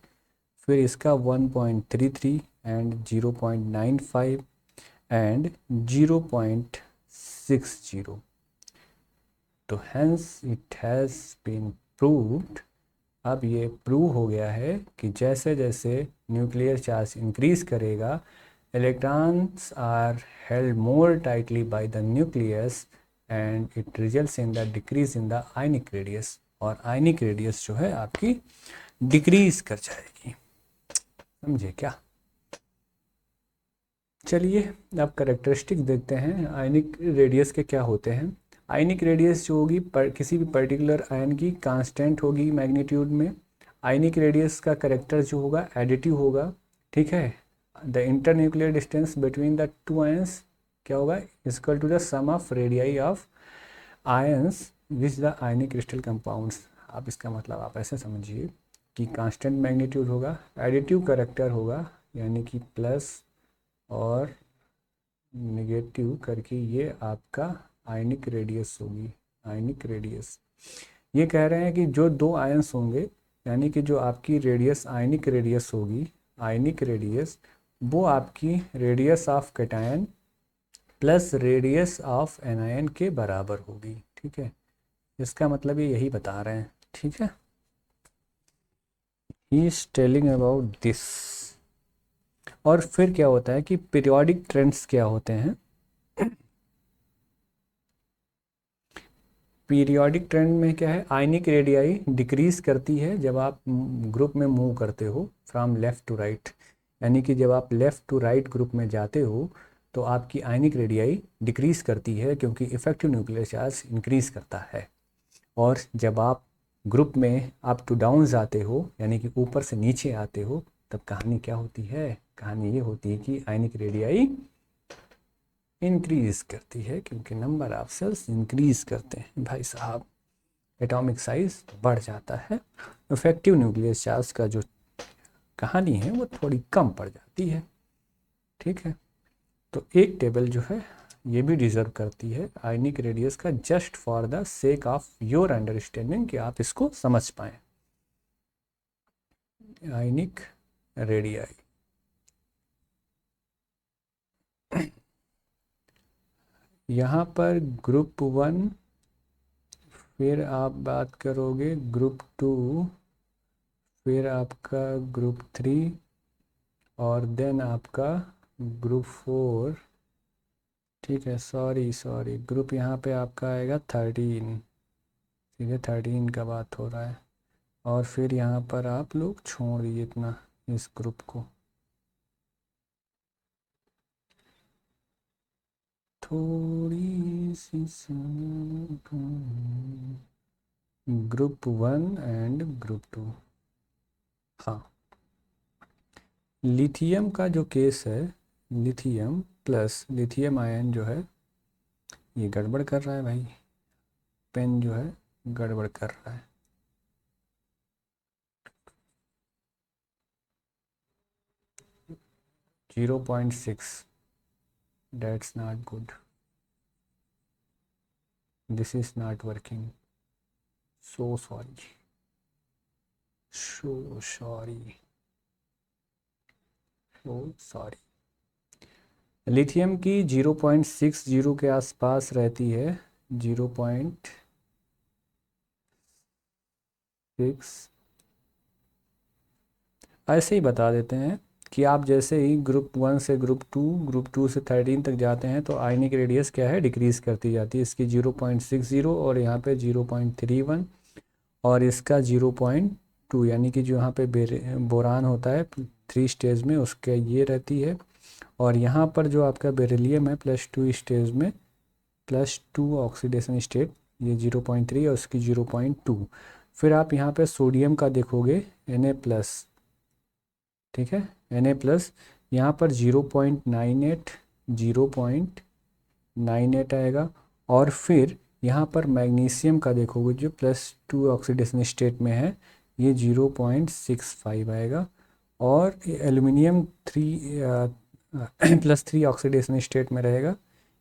फिर इसका 1.33 एंड 0.95 एंड 0.60। तो hence it has been proved, अब ये प्रूव हो गया है कि जैसे जैसे न्यूक्लियर चार्ज इंक्रीज करेगा electrons are held more tightly by the nucleus and it results in the decrease in the ionic radius, और आयनिक रेडियस जो है आपकी डिक्रीज कर जाएगी। समझे क्या? चलिए अब कैरेक्टरिस्टिक्स देखते हैं आयनिक रेडियस के क्या होते हैं। आयनिक रेडियस जो होगी किसी भी पर्टिकुलर आयन की कांस्टेंट होगी मैग्नीट्यूड में। आयनिक रेडियस का कैरेक्टर जो होगा एडिटिव होगा, ठीक है। The internuclear distance between the two ions क्या होगा, equal to the sum of radii of ions which the ionic crystal compounds. आप इसका मतलब आप ऐसे समझिए कि कांस्टेंट मैग्नीट्यूड होगा, एडिटिव कैरेक्टर होगा, यानी कि प्लस और नेगेटिव करके ये आपका आयनिक रेडियस होगी। आयनिक रेडियस ये कह रहे हैं कि जो दो आयंस होंगे, यानी कि जो आपकी रेडियस आयनिक रेडियस होगी, आयनिक रेडियस वो आपकी radius of cation plus radius of anion के बराबर होगी। ठीक है, इसका मतलब ये यही बता रहे हैं। ठीक है, he is telling about this. और फिर क्या होता है कि पीरियोडिक ट्रेंड्स क्या होते हैं। पीरियोडिक ट्रेंड में क्या है, आयनिक रेडियाई डिक्रीज करती है जब आप ग्रुप में मूव करते हो फ्रॉम लेफ़्ट टू राइट, यानी कि जब आप लेफ़्ट टू राइट ग्रुप में जाते हो तो आपकी आयनिक रेडियाई डिक्रीज करती है क्योंकि इफेक्टिव न्यूक्लियर चार्ज इंक्रीज करता है। और जब आप ग्रुप में अप टू डाउन जाते हो, यानी कि ऊपर से नीचे आते हो, तब कहानी क्या होती है, कहानी ये होती है कि आयनिक रेडियाई इंक्रीज करती है क्योंकि नंबर ऑफ सेल्स इंक्रीज करते हैं भाई साहब, एटॉमिक साइज बढ़ जाता है। इफेक्टिव न्यूक्लियर चार्ज का जो कहानी है वो थोड़ी कम पड़ जाती है। ठीक है, तो एक टेबल जो है ये भी डिजर्व करती है आयनिक रेडियस का, just for the sake of your understanding, कि आप इसको समझ पाएँ। आयनिक रेडियाई यहाँ पर ग्रुप 1, फिर आप बात करोगे ग्रुप 2, फिर आपका ग्रुप 3 और देन आपका ग्रुप 4। ठीक है, सॉरी ग्रुप यहाँ पे आपका आएगा 13, सीधे 13 का बात हो रहा है। और फिर यहाँ पर आप लोग छोड़ दीजिए इतना इस ग्रुप को, थोड़ी सी ग्रुप 1 एंड ग्रुप 2। हाँ, लिथियम का जो केस है, लिथियम प्लस लिथियम आयन जो है ये गड़बड़ कर रहा है भाई, पेन जो है गड़बड़ कर रहा है। .6, that's not good, this is not working, so sorry, so sorry, so sorry। Lithium की 0.60 के आसपास रहती है, 0.6। ऐसे ही बता देते हैं कि आप जैसे ही ग्रुप 1 से ग्रुप 2, ग्रुप 2 से 13 तक जाते हैं तो आयनिक रेडियस क्या है, डिक्रीज़ करती जाती है। इसकी 0.60 और यहाँ पे 0.31 और इसका 0.2, यानी कि जो यहाँ पे बोरान होता है 3 स्टेज में उसके ये रहती है। और यहाँ पर जो आपका बेरिलियम है +2 स्टेज में, +2 ऑक्सीडेशन स्टेट, ये 0.3 और उसकी 0.2। फिर आप यहाँ पे सोडियम का देखोगे Na+, ठीक है, Na+, यहाँ पर 0.98, 0.98 आएगा। और फिर यहाँ पर मैग्नीशियम का देखोगे जो +2 ऑक्सीडेशन स्टेट में है, ये 0.65 आएगा। और एल्युमिनियम +3 ऑक्सीडेशन स्टेट में रहेगा,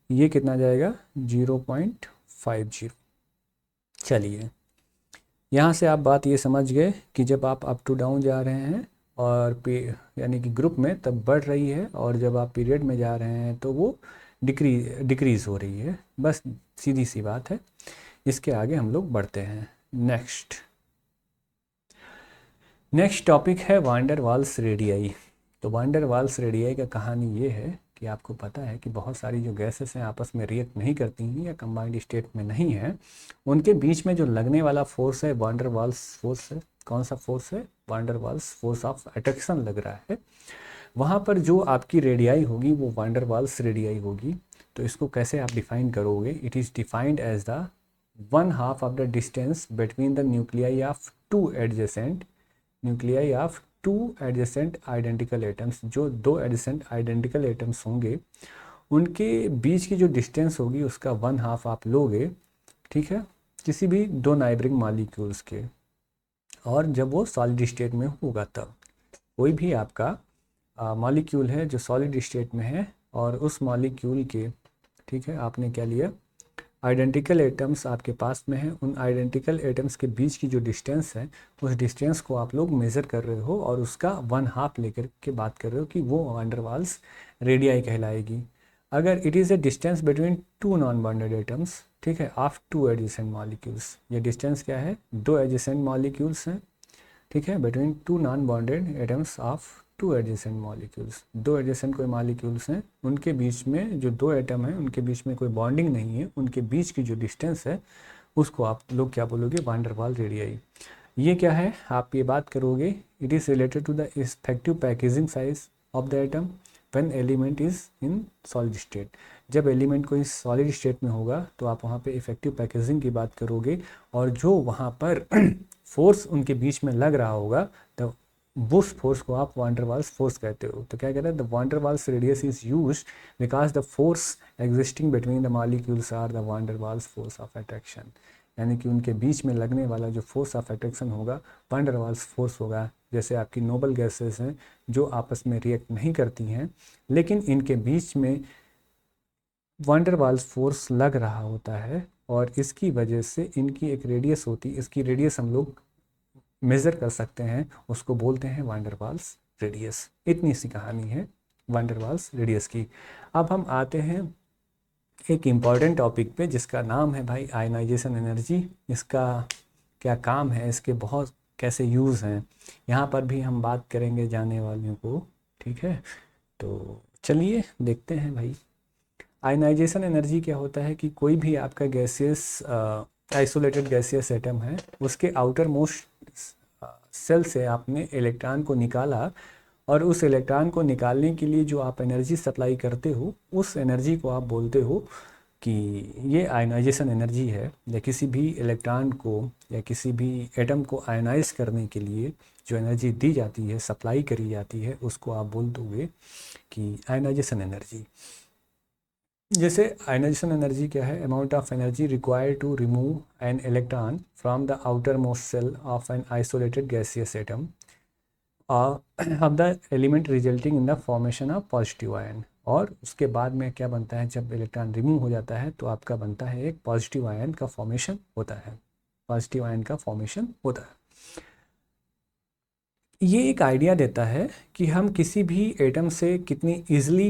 ये कितना जाएगा, 0.50। चलिए, यहाँ से आप बात ये समझ गए कि जब आप अप टू डाउन जा रहे हैं और यानी कि ग्रुप में तब बढ़ रही है, और जब आप पीरियड में जा रहे हैं तो वो डिक्रीज़ हो रही है। बस सीधी सी बात है। इसके आगे हम लोग बढ़ते हैं। नेक्स्ट टॉपिक है वांडर वाल्स रेडियाई। तो वांडर वाल्स रेडियाई का कहानी ये है कि आपको पता है कि बहुत सारी जो गैसेस हैं आपस में रिएक्ट नहीं करती हैं या कंबाइंड स्टेट में नहीं हैं, उनके बीच में जो लगने वाला फोर्स है वांडर वाल्स फोर्स है। कौन सा फोर्स है, van der Waals force of attraction लग रहा है। वहाँ पर जो आपकी रेडियाई होगी वो वांडर वाल्स रेडियाई होगी। तो इसको कैसे आप डिफाइन करोगे, it is defined as the 1/2 of the distance between the nuclei of two adjacent identical atoms. जो 2 एडजेसेंट आइडेंटिकल एटम्स होंगे उनके बीच की जो डिस्टेंस होगी उसका 1/2 आप लोगे, ठीक है, किसी भी 2 नाइबरिंग मॉलिक्यूल्स के। और जब वो सॉलिड स्टेट में होगा तब कोई भी आपका मॉलिक्यूल है जो सॉलिड स्टेट में है और उस मॉलिक्यूल के, ठीक है, आपने क्या लिया, आइडेंटिकल एटम्स आपके पास में है, उन आइडेंटिकल एटम्स के बीच की जो डिस्टेंस है उस डिस्टेंस को आप लोग मेज़र कर रहे हो और उसका 1/2 लेकर के बात कर रहे हो कि वो वांडर वाल्स रेडियाई कहलाएगी। अगर it is a distance between two non bonded atoms, ठीक है, ऑफ टू एडजेसेंट मॉलिक्यूल्स। ये डिस्टेंस क्या है, दो एडजेसेंट मॉलिक्यूल्स हैं, ठीक है, between two non bonded atoms of two adjacent molecules. दो एडजेसेंट कोई मॉलिक्यूल्स हैं, उनके बीच में जो दो एटम हैं उनके बीच में कोई बॉन्डिंग नहीं है, उनके बीच की जो डिस्टेंस है उसको आप लोग क्या बोलोगे, वान डेर वाल रेडियाई। ये क्या है, आप ये बात करोगे, it is related to the effective packaging size of the atom when element is in solid state. जब एलिमेंट कोई सॉलिड स्टेट में होगा तो आप वहाँ पे इफेक्टिव पैकेजिंग की बात करोगे, और जो वहाँ पर फोर्स उनके बीच में लग रहा होगा तो उस फोर्स को आप वान डेर वाल्स फोर्स कहते हो। तो क्या कहते हैं, the van der Waals radius is used because the force existing between the molecules are the van der Waals force of attraction. यानी कि उनके बीच में लगने वाला जो फोर्स ऑफ अट्रैक्शन होगा वान डेर वाल्स फोर्स होगा। जैसे आपकी नोबल गैसेस हैं जो आपस में रिएक्ट नहीं करती हैं, लेकिन इनके बीच में वान डेर वाल्स फोर्स लग रहा होता है, और इसकी वजह से इनकी एक रेडियस होती है, इसकी रेडियस हम लोग मेज़र कर सकते हैं, उसको बोलते हैं वान डेर वाल्स रेडियस। इतनी सी कहानी है वान डेर वाल्स रेडियस की। अब हम आते हैं एक इम्पॉर्टेंट टॉपिक पे जिसका नाम है भाई आयनाइजेशन एनर्जी। इसका क्या काम है, इसके बहुत कैसे यूज़ हैं, यहाँ पर भी हम बात करेंगे जाने वालों को, ठीक है। तो चलिए देखते हैं भाई, आयनाइजेशन एनर्जी क्या होता है कि कोई भी आपका गैसियस आइसोलेटेड गैसियस एटम है, उसके आउटर मोस्ट सेल से आपने इलेक्ट्रॉन को निकाला, और उस इलेक्ट्रॉन को निकालने के लिए जो आप एनर्जी सप्लाई करते हो उस एनर्जी को आप बोलते हो कि ये आयनाइजेशन एनर्जी है। या किसी भी इलेक्ट्रॉन को या किसी भी एटम को आयनाइज करने के लिए जो एनर्जी दी जाती है, सप्लाई करी जाती है, उसको आप बोल दोगे कि आयनाइजेशन एनर्जी। जैसे आयनाइजेशन एनर्जी क्या है, amount of energy required to remove an electron from the outer most shell of an isolated gaseous atom of the element resulting in the formation of positive ion. और उसके बाद में क्या बनता है, जब इलेक्ट्रॉन रिमूव हो जाता है तो आपका बनता है एक पॉजिटिव आयन का फॉर्मेशन होता है, पॉजिटिव आयन का फॉर्मेशन होता है। ये एक आइडिया देता है कि हम किसी भी एटम से कितनी ईजिली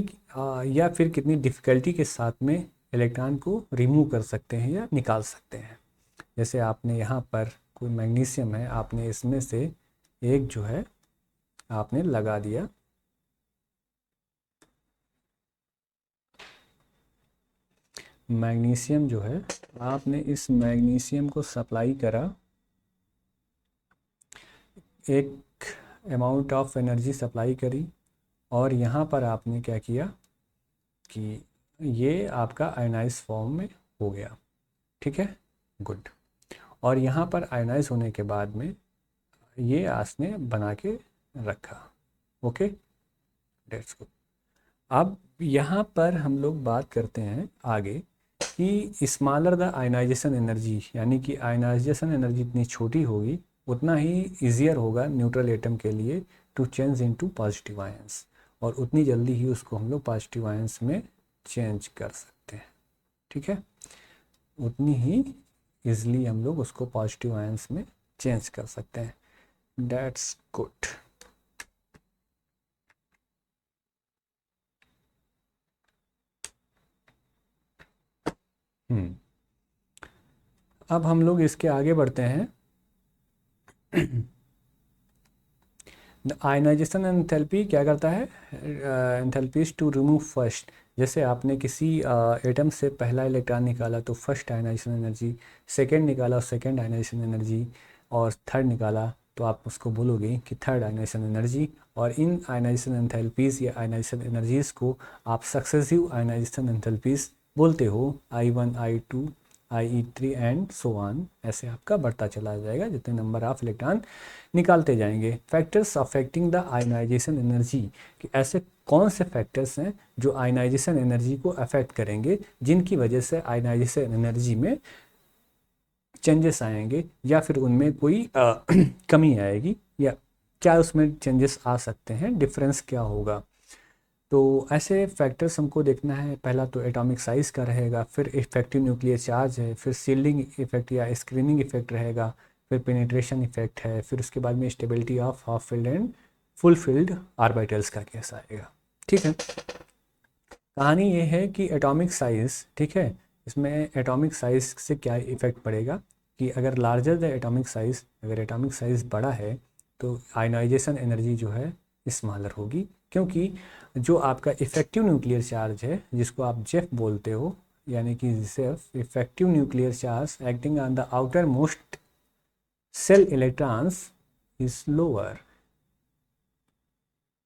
या फिर कितनी डिफ़िकल्टी के साथ में इलेक्ट्रॉन को रिमूव कर सकते हैं या निकाल सकते हैं। जैसे आपने यहाँ पर कोई मैग्नीशियम है, आपने इसमें से एक जो है आपने लगा दिया, मैग्नीशियम जो है आपने इस मैग्नीशियम को सप्लाई करा, एक अमाउंट ऑफ एनर्जी सप्लाई करी, और यहाँ पर आपने क्या किया कि ये आपका आयनाइज फॉर्म में हो गया, ठीक है, गुड। और यहाँ पर आयनाइज होने के बाद में ये आपने बना के रखा, ओके, डेट्स गुड। अब यहाँ पर हम लोग बात करते हैं आगे कि स्मॉलर द आयनाइजेशन एनर्जी, यानी कि आयनाइजेशन एनर्जी जितनी छोटी होगी उतना ही ईजियर होगा न्यूट्रल एटम के लिए to change into positive ions, और उतनी जल्दी ही उसको हम लोग पॉजिटिव आयंस में चेंज कर सकते हैं, ठीक है, उतनी ही ईजिली हम लोग उसको पॉजिटिव आयंस में चेंज कर सकते हैं। That's good. अब हम लोग इसके आगे बढ़ते हैं। आयनाइजेशन एंथैल्पी क्या करता है, एंथैल्पी टू रिमूव फर्स्ट। जैसे आपने किसी एटम से पहला इलेक्ट्रॉन निकाला तो फर्स्ट आयनाइजेशन एनर्जी, सेकंड निकाला सेकंड आयनाइजेशन एनर्जी, और थर्ड निकाला तो आप उसको बोलोगे कि थर्ड आयनाइजेशन एनर्जी। और इन आयनाइजेशन एंथैल्पीज़ या आयनाइजेशन एनर्जीज़ को आप सक्सेसिव आयनाइजेशन एंथैल्पीज़ बोलते हो, I1 I2 IE3 and so on. ऐसे आपका बढ़ता चला जाएगा जितने नंबर ऑफ इलेक्ट्रॉन निकालते जाएंगे। Factors affecting the ionization energy, कि ऐसे कौन से फैक्टर्स हैं जो आयनाइजेशन एनर्जी को अफेक्ट करेंगे, जिनकी वजह से आयनाइजेशन एनर्जी में चेंजेस आएंगे या फिर उनमें कोई कमी आएगी, या क्या उसमें चेंजेस आ सकते हैं, डिफरेंस क्या होगा। तो ऐसे फैक्टर्स हमको देखना है। पहला तो एटॉमिक साइज़ का रहेगा, फिर इफेक्टिव न्यूक्लियर चार्ज है, फिर सील्डिंग इफेक्ट या स्क्रीनिंग इफेक्ट रहेगा, फिर पेनिट्रेशन इफेक्ट है, फिर उसके बाद में stability of half filled and full field orbitals का केस आएगा, ठीक है। कहानी ये है कि एटॉमिक साइज़, ठीक है, इसमें एटॉमिक साइज़ से क्या इफ़ेक्ट पड़ेगा कि अगर लार्जर द एटॉमिक साइज़, अगर एटॉमिक साइज़ बड़ा है तो आयनाइजेशन एनर्जी जो है स्मॉलर होगी, क्योंकि जो आपका इफ़ेक्टिव न्यूक्लियर चार्ज है जिसको आप जेफ बोलते हो, यानी कि Jeff effective nuclear charge acting on the outer most shell electrons is lower,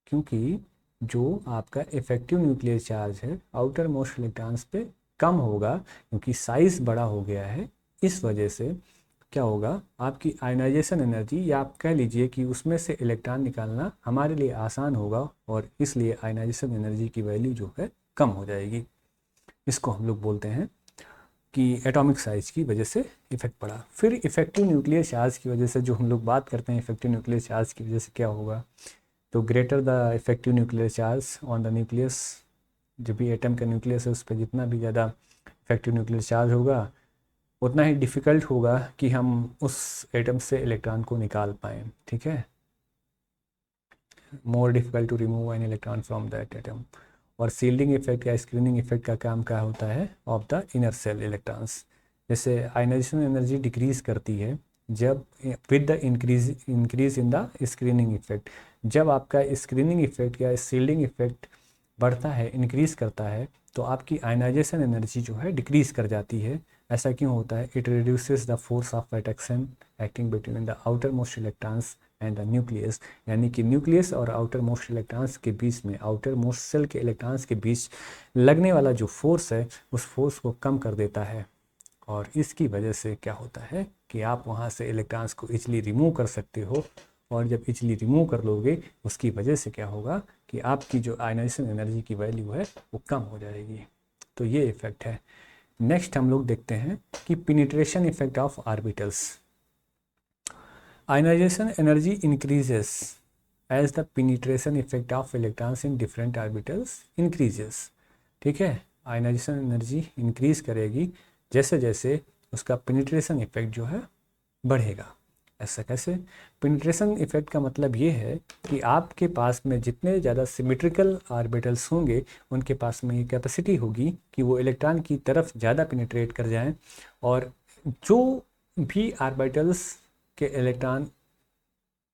क्योंकि जो आपका इफेक्टिव न्यूक्लियर चार्ज है आउटर मोस्ट इलेक्ट्रॉन्स पे कम होगा, क्योंकि साइज़ बड़ा हो गया है। इस वजह से क्या होगा, आपकी आयनाइजेशन एनर्जी, या आप कह लीजिए कि उसमें से इलेक्ट्रॉन निकालना हमारे लिए आसान होगा, और इसलिए आयनाइजेशन एनर्जी की वैल्यू जो है कम हो जाएगी। इसको हम लोग बोलते हैं कि एटॉमिक साइज़ की वजह से इफेक्ट पड़ा। फिर इफेक्टिव न्यूक्लियर चार्ज की वजह से जो हम लोग बात करते हैं, इफेक्टिव न्यूक्लियर चार्ज की वजह से क्या होगा, तो greater the effective nuclear charge on the nucleus, जो भी एटम का न्यूक्लियस है उस पर जितना भी ज़्यादा इफेक्टिव न्यूक्लियर चार्ज होगा उतना ही डिफ़िकल्ट होगा कि हम उस एटम से इलेक्ट्रॉन को निकाल पाएँ, ठीक है, more difficult to remove an electron from that atom. और सील्डिंग इफेक्ट या स्क्रीनिंग इफेक्ट का काम क्या होता है, of the inner shell electrons. जैसे आयनाइजेशन एनर्जी डिक्रीज करती है जब with the increase in the screening effect, जब आपका स्क्रीनिंग इफेक्ट या सील्डिंग इफेक्ट बढ़ता है, इंक्रीज करता है, तो आपकी आयनाइजेशन एनर्जी जो है डिक्रीज कर जाती है। ऐसा क्यों होता है, it reduces the force of attraction acting between the outer most electrons and the nucleus, यानी कि न्यूक्लियस और आउटर मोस्ट इलेक्ट्रॉन्स के बीच में, आउटर मोस्ट सेल के इलेक्ट्रॉन्स के बीच लगने वाला जो फोर्स है उस फोर्स को कम कर देता है। और इसकी वजह से क्या होता है कि आप वहाँ से इलेक्ट्रॉन्स को इजीली रिमूव कर सकते हो, और जब इजीली रिमूव कर लोगे उसकी वजह से क्या होगा कि आपकी जो आयनाइजेशन एनर्जी की वैल्यू है वो कम हो जाएगी। तो ये इफेक्ट है। नेक्स्ट हम लोग देखते हैं कि penetration effect of orbitals. Ionization energy increases as the penetration effect of electrons in different orbitals increases, ठीक है, आयनाइजेशन एनर्जी इंक्रीज करेगी जैसे जैसे उसका पेनिट्रेशन इफेक्ट जो है बढ़ेगा। ऐसा कैसे, पेनिट्रेशन इफेक्ट का मतलब ये है कि आपके पास में जितने ज़्यादा सिमेट्रिकल ऑर्बिटल्स होंगे उनके पास में ये कैपेसिटी होगी कि वो इलेक्ट्रॉन की तरफ ज़्यादा पेनिट्रेट कर जाएं, और जो भी ऑर्बिटल्स के इलेक्ट्रॉन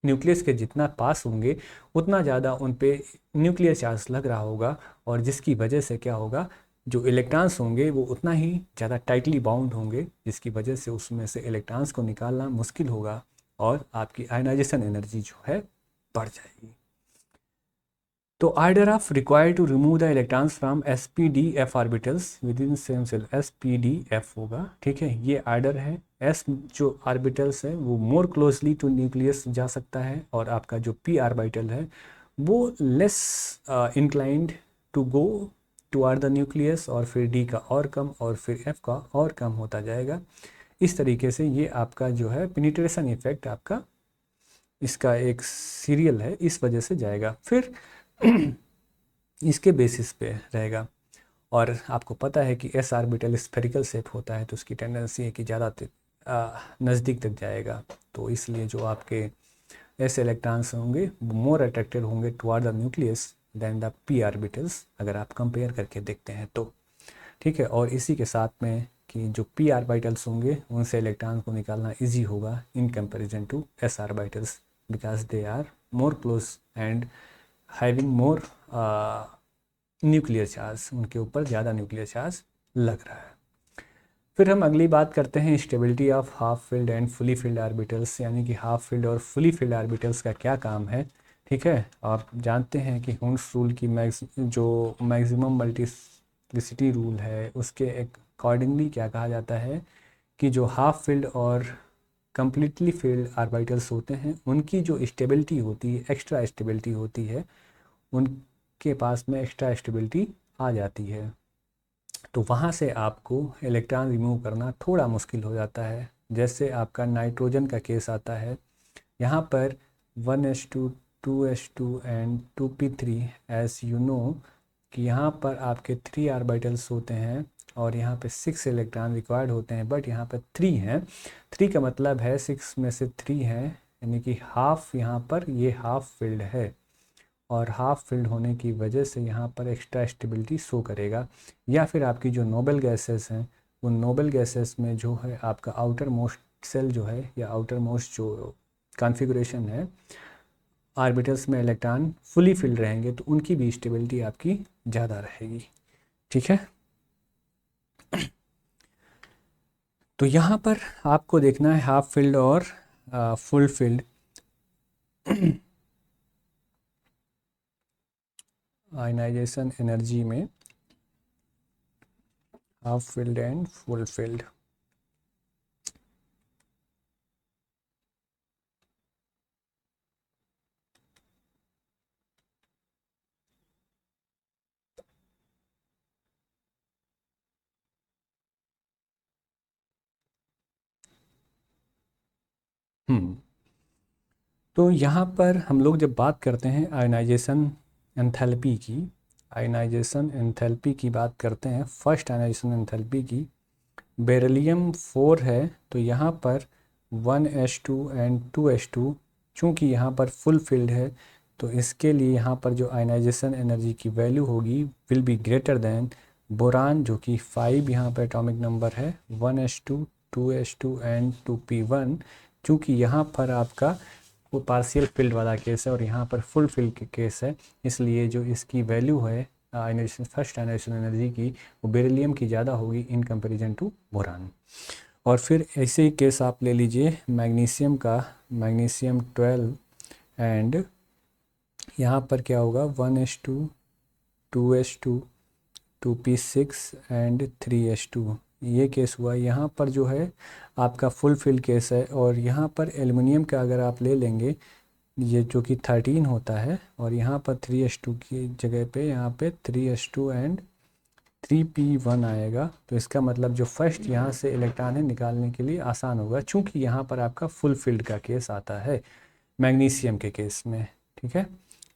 न्यूक्लियस के जितना पास होंगे उतना ज़्यादा उन पे न्यूक्लियर चार्ज लग रहा होगा, और जिसकी वजह से क्या होगा, जो इलेक्ट्रॉन्स होंगे वो उतना ही ज़्यादा टाइटली बाउंड होंगे, जिसकी वजह से उसमें से इलेक्ट्रॉन्स को निकालना मुश्किल होगा और आपकी आयनाइजेशन एनर्जी जो है बढ़ जाएगी। तो order of required to remove the electrons from s p d f orbitals with in same shell, s p d f होगा, ठीक है, ये आर्डर है। एस जो ऑर्बिटल्स है वो मोर क्लोजली टू न्यूक्लियस जा सकता है, और आपका जो पी ऑर्बिटल है वो less inclined to go toward the nucleus, और फिर डी का और कम, और फिर एफ का और कम होता जाएगा। इस तरीके से ये आपका जो है पेनिट्रेशन इफेक्ट आपका इसका एक सीरियल है, इस वजह से जाएगा। फिर इसके बेसिस पे रहेगा। और आपको पता है कि एस ऑर्बिटल स्फेरिकल शेप होता है, तो उसकी टेंडेंसी है कि ज़्यादा नज़दीक तक जाएगा, तो इसलिए जो आपके एस इलेक्ट्रॉन्स होंगे वो मोर अट्रैक्टेड होंगे toward the nucleus than the p orbitals, अगर आप कंपेयर करके देखते हैं तो, ठीक है। और इसी के साथ में कि जो पी ऑर्बिटल्स होंगे उनसे इलेक्ट्रॉन को निकालना इजी होगा in comparison to s orbitals, because they are more close and having more nuclear charge, उनके ऊपर ज़्यादा न्यूक्लियर चार्ज लग रहा है। फिर हम अगली बात करते हैं stability of half filled and fully filled orbitals, यानी कि हाफ फिल्ड और फुली फिल्ड ऑर्बिटल्स का क्या काम है, ठीक है। आप जानते हैं कि हुंस रूल की जो मैक्सिमम मल्टीप्लिसिटी रूल है उसके अकॉर्डिंगली क्या कहा जाता है कि जो हाफ फिल्ड और कंप्लीटली फिल्ड ऑर्बिटल्स होते हैं उनकी जो स्टेबिलिटी होती है, एक्स्ट्रा स्टेबिलिटी होती है, उनके पास में एक्स्ट्रा स्टेबिलिटी आ जाती है, तो वहाँ से आपको इलेक्ट्रॉन रिमूव करना थोड़ा मुश्किल हो जाता है। जैसे आपका नाइट्रोजन का केस आता है, यहाँ पर 1s2 2s2 and 2p3, as you know कि यहाँ पर आपके 3 ऑर्बिटल्स होते हैं और यहाँ पे 6 इलेक्ट्रॉन रिक्वायर्ड होते हैं, बट यहाँ पर 3 हैं। 3 का मतलब है 6 में से 3 हैं, यानी कि हाफ, यहाँ पर ये हाफ फिल्ड है। और हाफ फिल्ड होने की वजह से यहाँ पर एक्स्ट्रा स्टेबिलिटी शो करेगा। या फिर आपकी जो नोबल गैसेस हैं उन नोबल गैसेस में जो है आपका आउटर मोस्ट सेल जो है या आउटर मोस्ट जो कॉन्फ़िगरेशन है ऑर्बिटल्स में इलेक्ट्रॉन फुली फिल्ड रहेंगे तो उनकी भी स्टेबिलिटी आपकी ज़्यादा रहेगी। ठीक है, तो यहाँ पर आपको देखना है हाफ फिल्ड और फुल फिल्ड आयनाइजेशन एनर्जी में, half filled and full field. तो यहाँ पर हम लोग जब बात करते हैं आयनाइजेशन एंथैल्पी की, आयनाइजेशन एंथैल्पी की बात करते हैं, फर्स्ट आयनाइजेशन एंथैल्पी की, बेरिलियम 4 है तो यहाँ पर 1s2 एंड 2s2, चूँकि यहाँ पर फुल फिल्ड है तो इसके लिए यहाँ पर जो आयनाइजेशन एनर्जी की वैल्यू होगी will be greater than boron जो कि 5 यहाँ पर एटॉमिक नंबर है, 1s2, 2s2 एंड 2p1। चूँकि यहाँ पर आपका वो पार्शियल फील्ड वाला केस है और यहाँ पर फुल फील्ड के केस है, इसलिए जो इसकी वैल्यू है आयनाइजेशन फर्स्ट आयनाइजेशन एनर्जी की वो बेरिलियम की ज़्यादा होगी इन कंपैरिजन टू बोरान। और फिर ऐसे ही केस आप ले लीजिए मैग्नीशियम का, मैग्नीशियम 12 एंड यहाँ पर क्या होगा 1s2, 2s2, 2p6 and 3s2, ये केस हुआ। यहाँ पर जो है आपका फुल फिल केस है और यहाँ पर एल्युमिनियम का अगर आप ले लेंगे ये जो कि 13 होता है और यहाँ पर 3s2 की जगह पे यहाँ पे 3s2 एंड 3p1 आएगा, तो इसका मतलब जो फर्स्ट यहाँ से इलेक्ट्रॉन है निकालने के लिए आसान होगा, चूँकि यहाँ पर आपका फुल फील्ड का केस आता है मैग्नीशियम के केस में। ठीक है,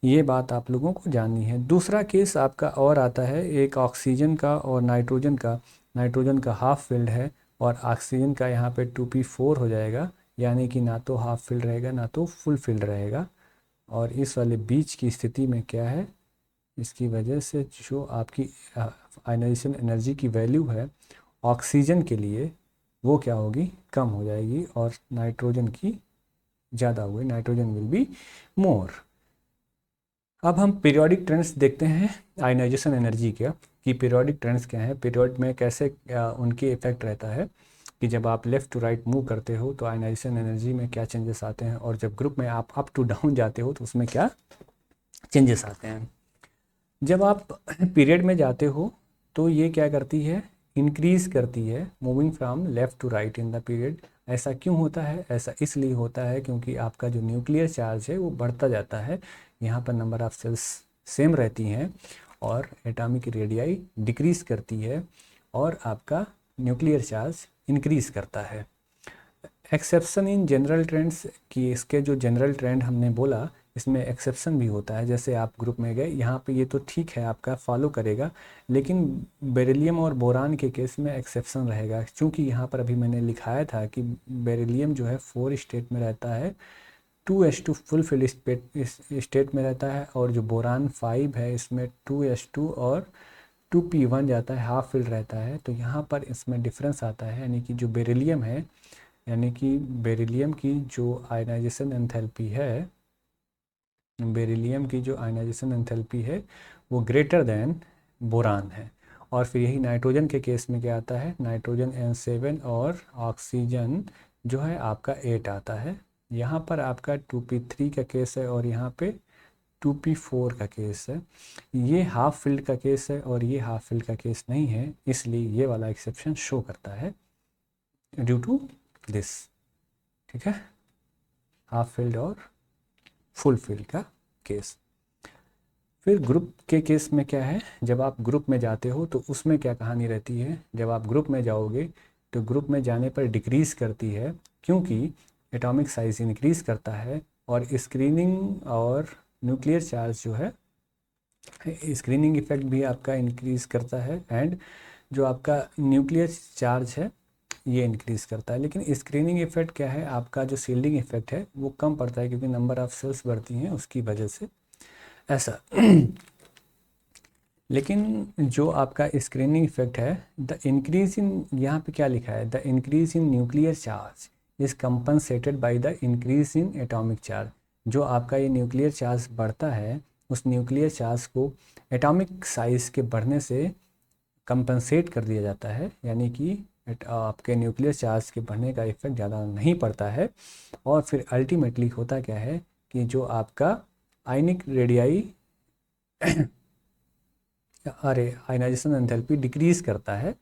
ये बात आप लोगों को जाननी है। दूसरा केस आपका और आता है एक ऑक्सीजन का और नाइट्रोजन का। नाइट्रोजन का हाफ फील्ड है और ऑक्सीजन का यहाँ पे 2p4 हो जाएगा, यानी कि ना तो हाफ फील्ड रहेगा ना तो फुल फील्ड रहेगा। और इस वाले बीच की स्थिति में क्या है, इसकी वजह से जो आपकी आयनाइजेशन एनर्जी की वैल्यू है ऑक्सीजन के लिए वो क्या होगी, कम हो जाएगी और नाइट्रोजन की ज़्यादा होगी, नाइट्रोजन विल बी मोर। अब हम पीरियोडिक ट्रेंड्स देखते हैं आयनाइजेशन एनर्जी का कि पीरियोडिक ट्रेंड्स क्या है, पीरियड में कैसे उनके इफेक्ट रहता है कि जब आप लेफ़्ट टू राइट मूव करते हो तो आयनाइजेशन एनर्जी में क्या चेंजेस आते हैं और जब ग्रुप में आप अप टू डाउन जाते हो तो उसमें क्या चेंजेस आते हैं। जब आप पीरियड में जाते हो तो ये क्या करती है, इंक्रीज़ करती है moving from left to right in the period. ऐसा क्यों होता है, ऐसा इसलिए होता है क्योंकि आपका जो न्यूक्लियर चार्ज है वो बढ़ता जाता है, यहाँ पर नंबर ऑफ़ सेल्स सेम रहती हैं और एटॉमिक रेडियाई डिक्रीज़ करती है और आपका न्यूक्लियर चार्ज इंक्रीज़ करता है। एक्सेप्शन इन जनरल ट्रेंड्स कि इसके जो जनरल ट्रेंड हमने बोला इसमें एक्सेप्शन भी होता है। जैसे आप ग्रुप में गए यहाँ पे ये तो ठीक है आपका फॉलो करेगा, लेकिन बेरिलियम और बोरान के केस में एक्सेप्शन रहेगा, क्योंकि यहाँ पर अभी मैंने लिखाया था कि बेरिलियम जो है 4 स्टेट में रहता है, 2s2 फुल फिल स्टेट में रहता है और जो बोरान 5 है इसमें 2s2 और 2p1 जाता है, हाफ फिल्ड रहता है। तो यहाँ पर इसमें डिफरेंस आता है, यानी कि जो बेरिलियम है, यानी कि बेरिलियम की जो आयनाइजेशन एंथैल्पी है, बेरिलियम की जो आयनाइजेशन एंथैल्पी है वो ग्रेटर देन बोरान है। और फिर यही नाइट्रोजन के केस में क्या आता है, नाइट्रोजन N7 और ऑक्सीजन जो है आपका 8 आता है। यहाँ पर आपका 2p3 का केस है और यहाँ पे 2p4 का केस है। ये हाफ फील्ड का केस है और ये हाफ फील्ड का केस नहीं है, इसलिए ये वाला एक्सेप्शन शो करता है ड्यू टू दिस। ठीक है, हाफ फील्ड और फुल फील्ड का केस। फिर ग्रुप के केस में क्या है, जब आप ग्रुप में जाते हो तो उसमें क्या कहानी रहती है, जब आप ग्रुप में जाओगे तो ग्रुप में जाने पर डिक्रीज़ करती है क्योंकि एटॉमिक साइज इंक्रीज़ करता है और स्क्रीनिंग और न्यूक्लियर चार्ज जो है, स्क्रीनिंग इफेक्ट भी आपका इंक्रीज़ करता है एंड जो आपका न्यूक्लियर चार्ज है ये इंक्रीज़ करता है। लेकिन स्क्रीनिंग इफेक्ट क्या है, आपका जो शील्डिंग इफेक्ट है वो कम पड़ता है क्योंकि नंबर ऑफ़ सेल्स बढ़ती हैं उसकी वजह से। ऐसा। लेकिन जो आपका स्क्रीनिंग इफेक्ट है, द इंक्रीज इन, यहाँ पे क्या लिखा है, the increase in nuclear charge is compensated by the increase in atomic charge. जो आपका ये न्यूक्लियर चार्ज बढ़ता है, उस न्यूक्लियर चार्ज को एटॉमिक साइज़ के बढ़ने से कंपनसेट कर दिया जाता है, यानी कि आपके न्यूक्लियर चार्ज के बढ़ने का इफेक्ट ज़्यादा नहीं पड़ता है। और फिर अल्टीमेटली होता क्या है कि जो आपका आयनिक रेडियाई अरे आयनाइजेशन एंथैल्पी डिक्रीज़ करता है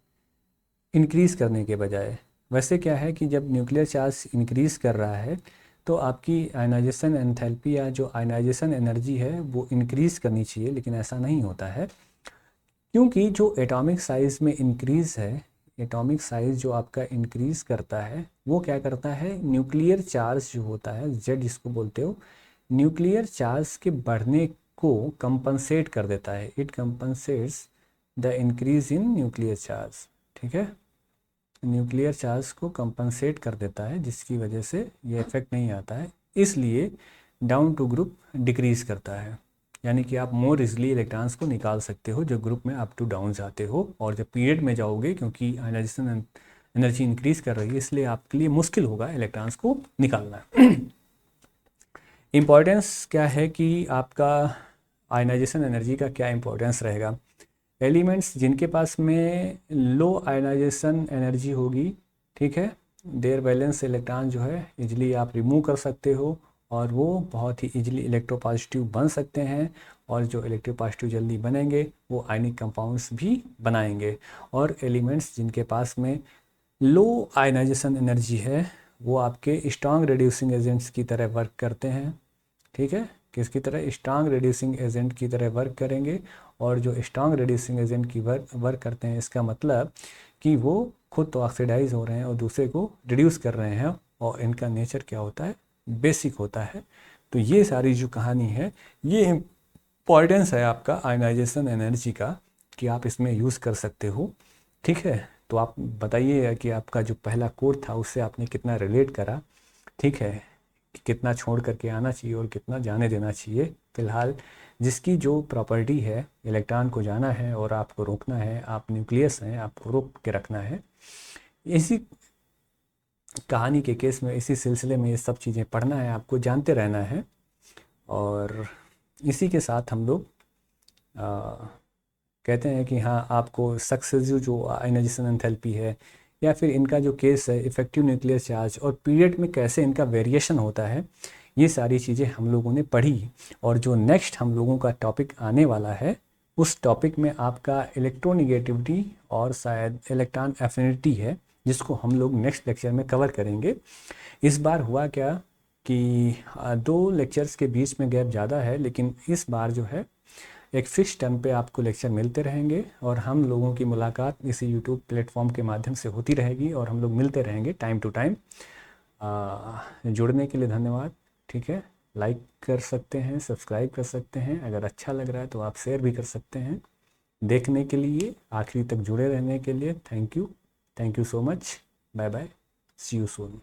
इंक्रीज़ करने के बजाय। वैसे क्या है कि जब न्यूक्लियर चार्ज इंक्रीज़ कर रहा है तो आपकी आयनाइजेशन एंथैल्पी या जो आयनाइजेशन एनर्जी है वो इंक्रीज़ करनी चाहिए, लेकिन ऐसा नहीं होता है, क्योंकि जो एटॉमिक साइज़ में इंक्रीज़ है, एटॉमिक साइज़ जो आपका इंक्रीज़ करता है वो क्या करता है, न्यूक्लियर चार्ज जो होता है जेड जिसको बोलते हो, न्यूक्लियर चार्ज के बढ़ने को कंपनसेट कर देता है। It compensates the increase in nuclear charge. ठीक है, न्यूक्लियर चार्ज को कंपनसेट कर देता है, जिसकी वजह से ये इफेक्ट नहीं आता है, इसलिए डाउन टू ग्रुप डिक्रीज करता है। यानी कि आप मोर इजली इलेक्ट्रॉन्स को निकाल सकते हो जब ग्रुप में अप टू डाउन जाते हो, और जब पीरियड में जाओगे, क्योंकि आयनाइजेशन एनर्जी इंक्रीज कर रही है, इसलिए आपके लिए मुश्किल होगा इलेक्ट्रॉन्स को निकालना। इम्पॉर्टेंस क्या है कि आपका आयनाइजेशन एनर्जी का क्या इम्पोर्टेंस रहेगा। एलिमेंट्स जिनके पास में लो आयनाइजेशन एनर्जी होगी, ठीक है, देयर वैलेंस इलेक्ट्रॉन जो है इजली आप रिमूव कर सकते हो, और वो बहुत ही इजली इलेक्ट्रोपॉजिटिव बन सकते हैं, और जो इलेक्ट्रोपॉजिटिव जल्दी बनेंगे वो आयनिक कंपाउंड्स भी बनाएंगे। और एलिमेंट्स जिनके पास में लो आयनाइजेशन एनर्जी है वो आपके स्ट्रॉन्ग रिड्यूसिंग एजेंट्स की तरह वर्क करते हैं। ठीक है, किसकी तरह, स्ट्रॉन्ग रिड्यूसिंग एजेंट की तरह वर्क करेंगे। और जो स्ट्रॉन्ग रिड्यूसिंग एजेंट की वर्क करते हैं, इसका मतलब कि वो खुद तो ऑक्सीडाइज हो रहे हैं और दूसरे को रिड्यूस कर रहे हैं, और इनका नेचर क्या होता है, बेसिक होता है। तो ये सारी जो कहानी है, ये इम्पॉर्टेंस है आपका आयनाइजेशन एनर्जी का, कि आप इसमें यूज़ कर सकते हो। ठीक है, तो आप बताइए कि आपका जो पहला कोर्स था उससे आपने कितना रिलेट करा। ठीक है, कि कितना छोड़ करके आना चाहिए और कितना जाने देना चाहिए। फिलहाल जिसकी जो प्रॉपर्टी है, इलेक्ट्रॉन को जाना है और आपको रोकना है, आप न्यूक्लियस हैं, आपको रोक के रखना है। इसी कहानी के केस में, इसी सिलसिले में ये सब चीज़ें पढ़ना है, आपको जानते रहना है। और इसी के साथ हम लोग कहते हैं कि हाँ, आपको सक्सेसिव जो आयनाइजेशन एंथैल्पी है, या फिर इनका जो केस है इफ़ेक्टिव न्यूक्लियर चार्ज, और पीरियड में कैसे इनका वेरिएशन होता है, ये सारी चीज़ें हम लोगों ने पढ़ी। और जो नेक्स्ट हम लोगों का टॉपिक आने वाला है, उस टॉपिक में आपका इलेक्ट्रोनिगेटिविटी और शायद इलेक्ट्रॉन एफिनिटी है, जिसको हम लोग नेक्स्ट लेक्चर में कवर करेंगे। इस बार हुआ क्या कि 2 लेक्चर्स के बीच में गैप ज़्यादा है, लेकिन इस बार जो है एक फिक्स टाइम पे आपको लेक्चर मिलते रहेंगे, और हम लोगों की मुलाकात इसी यूट्यूब प्लेटफॉर्म के माध्यम से होती रहेगी, और हम लोग मिलते रहेंगे टाइम टू टाइम। जुड़ने के लिए धन्यवाद। ठीक है, लाइक कर सकते हैं, सब्सक्राइब कर सकते हैं, अगर अच्छा लग रहा है तो आप शेयर भी कर सकते हैं। देखने के लिए, आखिरी तक जुड़े रहने के लिए thank you so much. Bye bye, see you soon.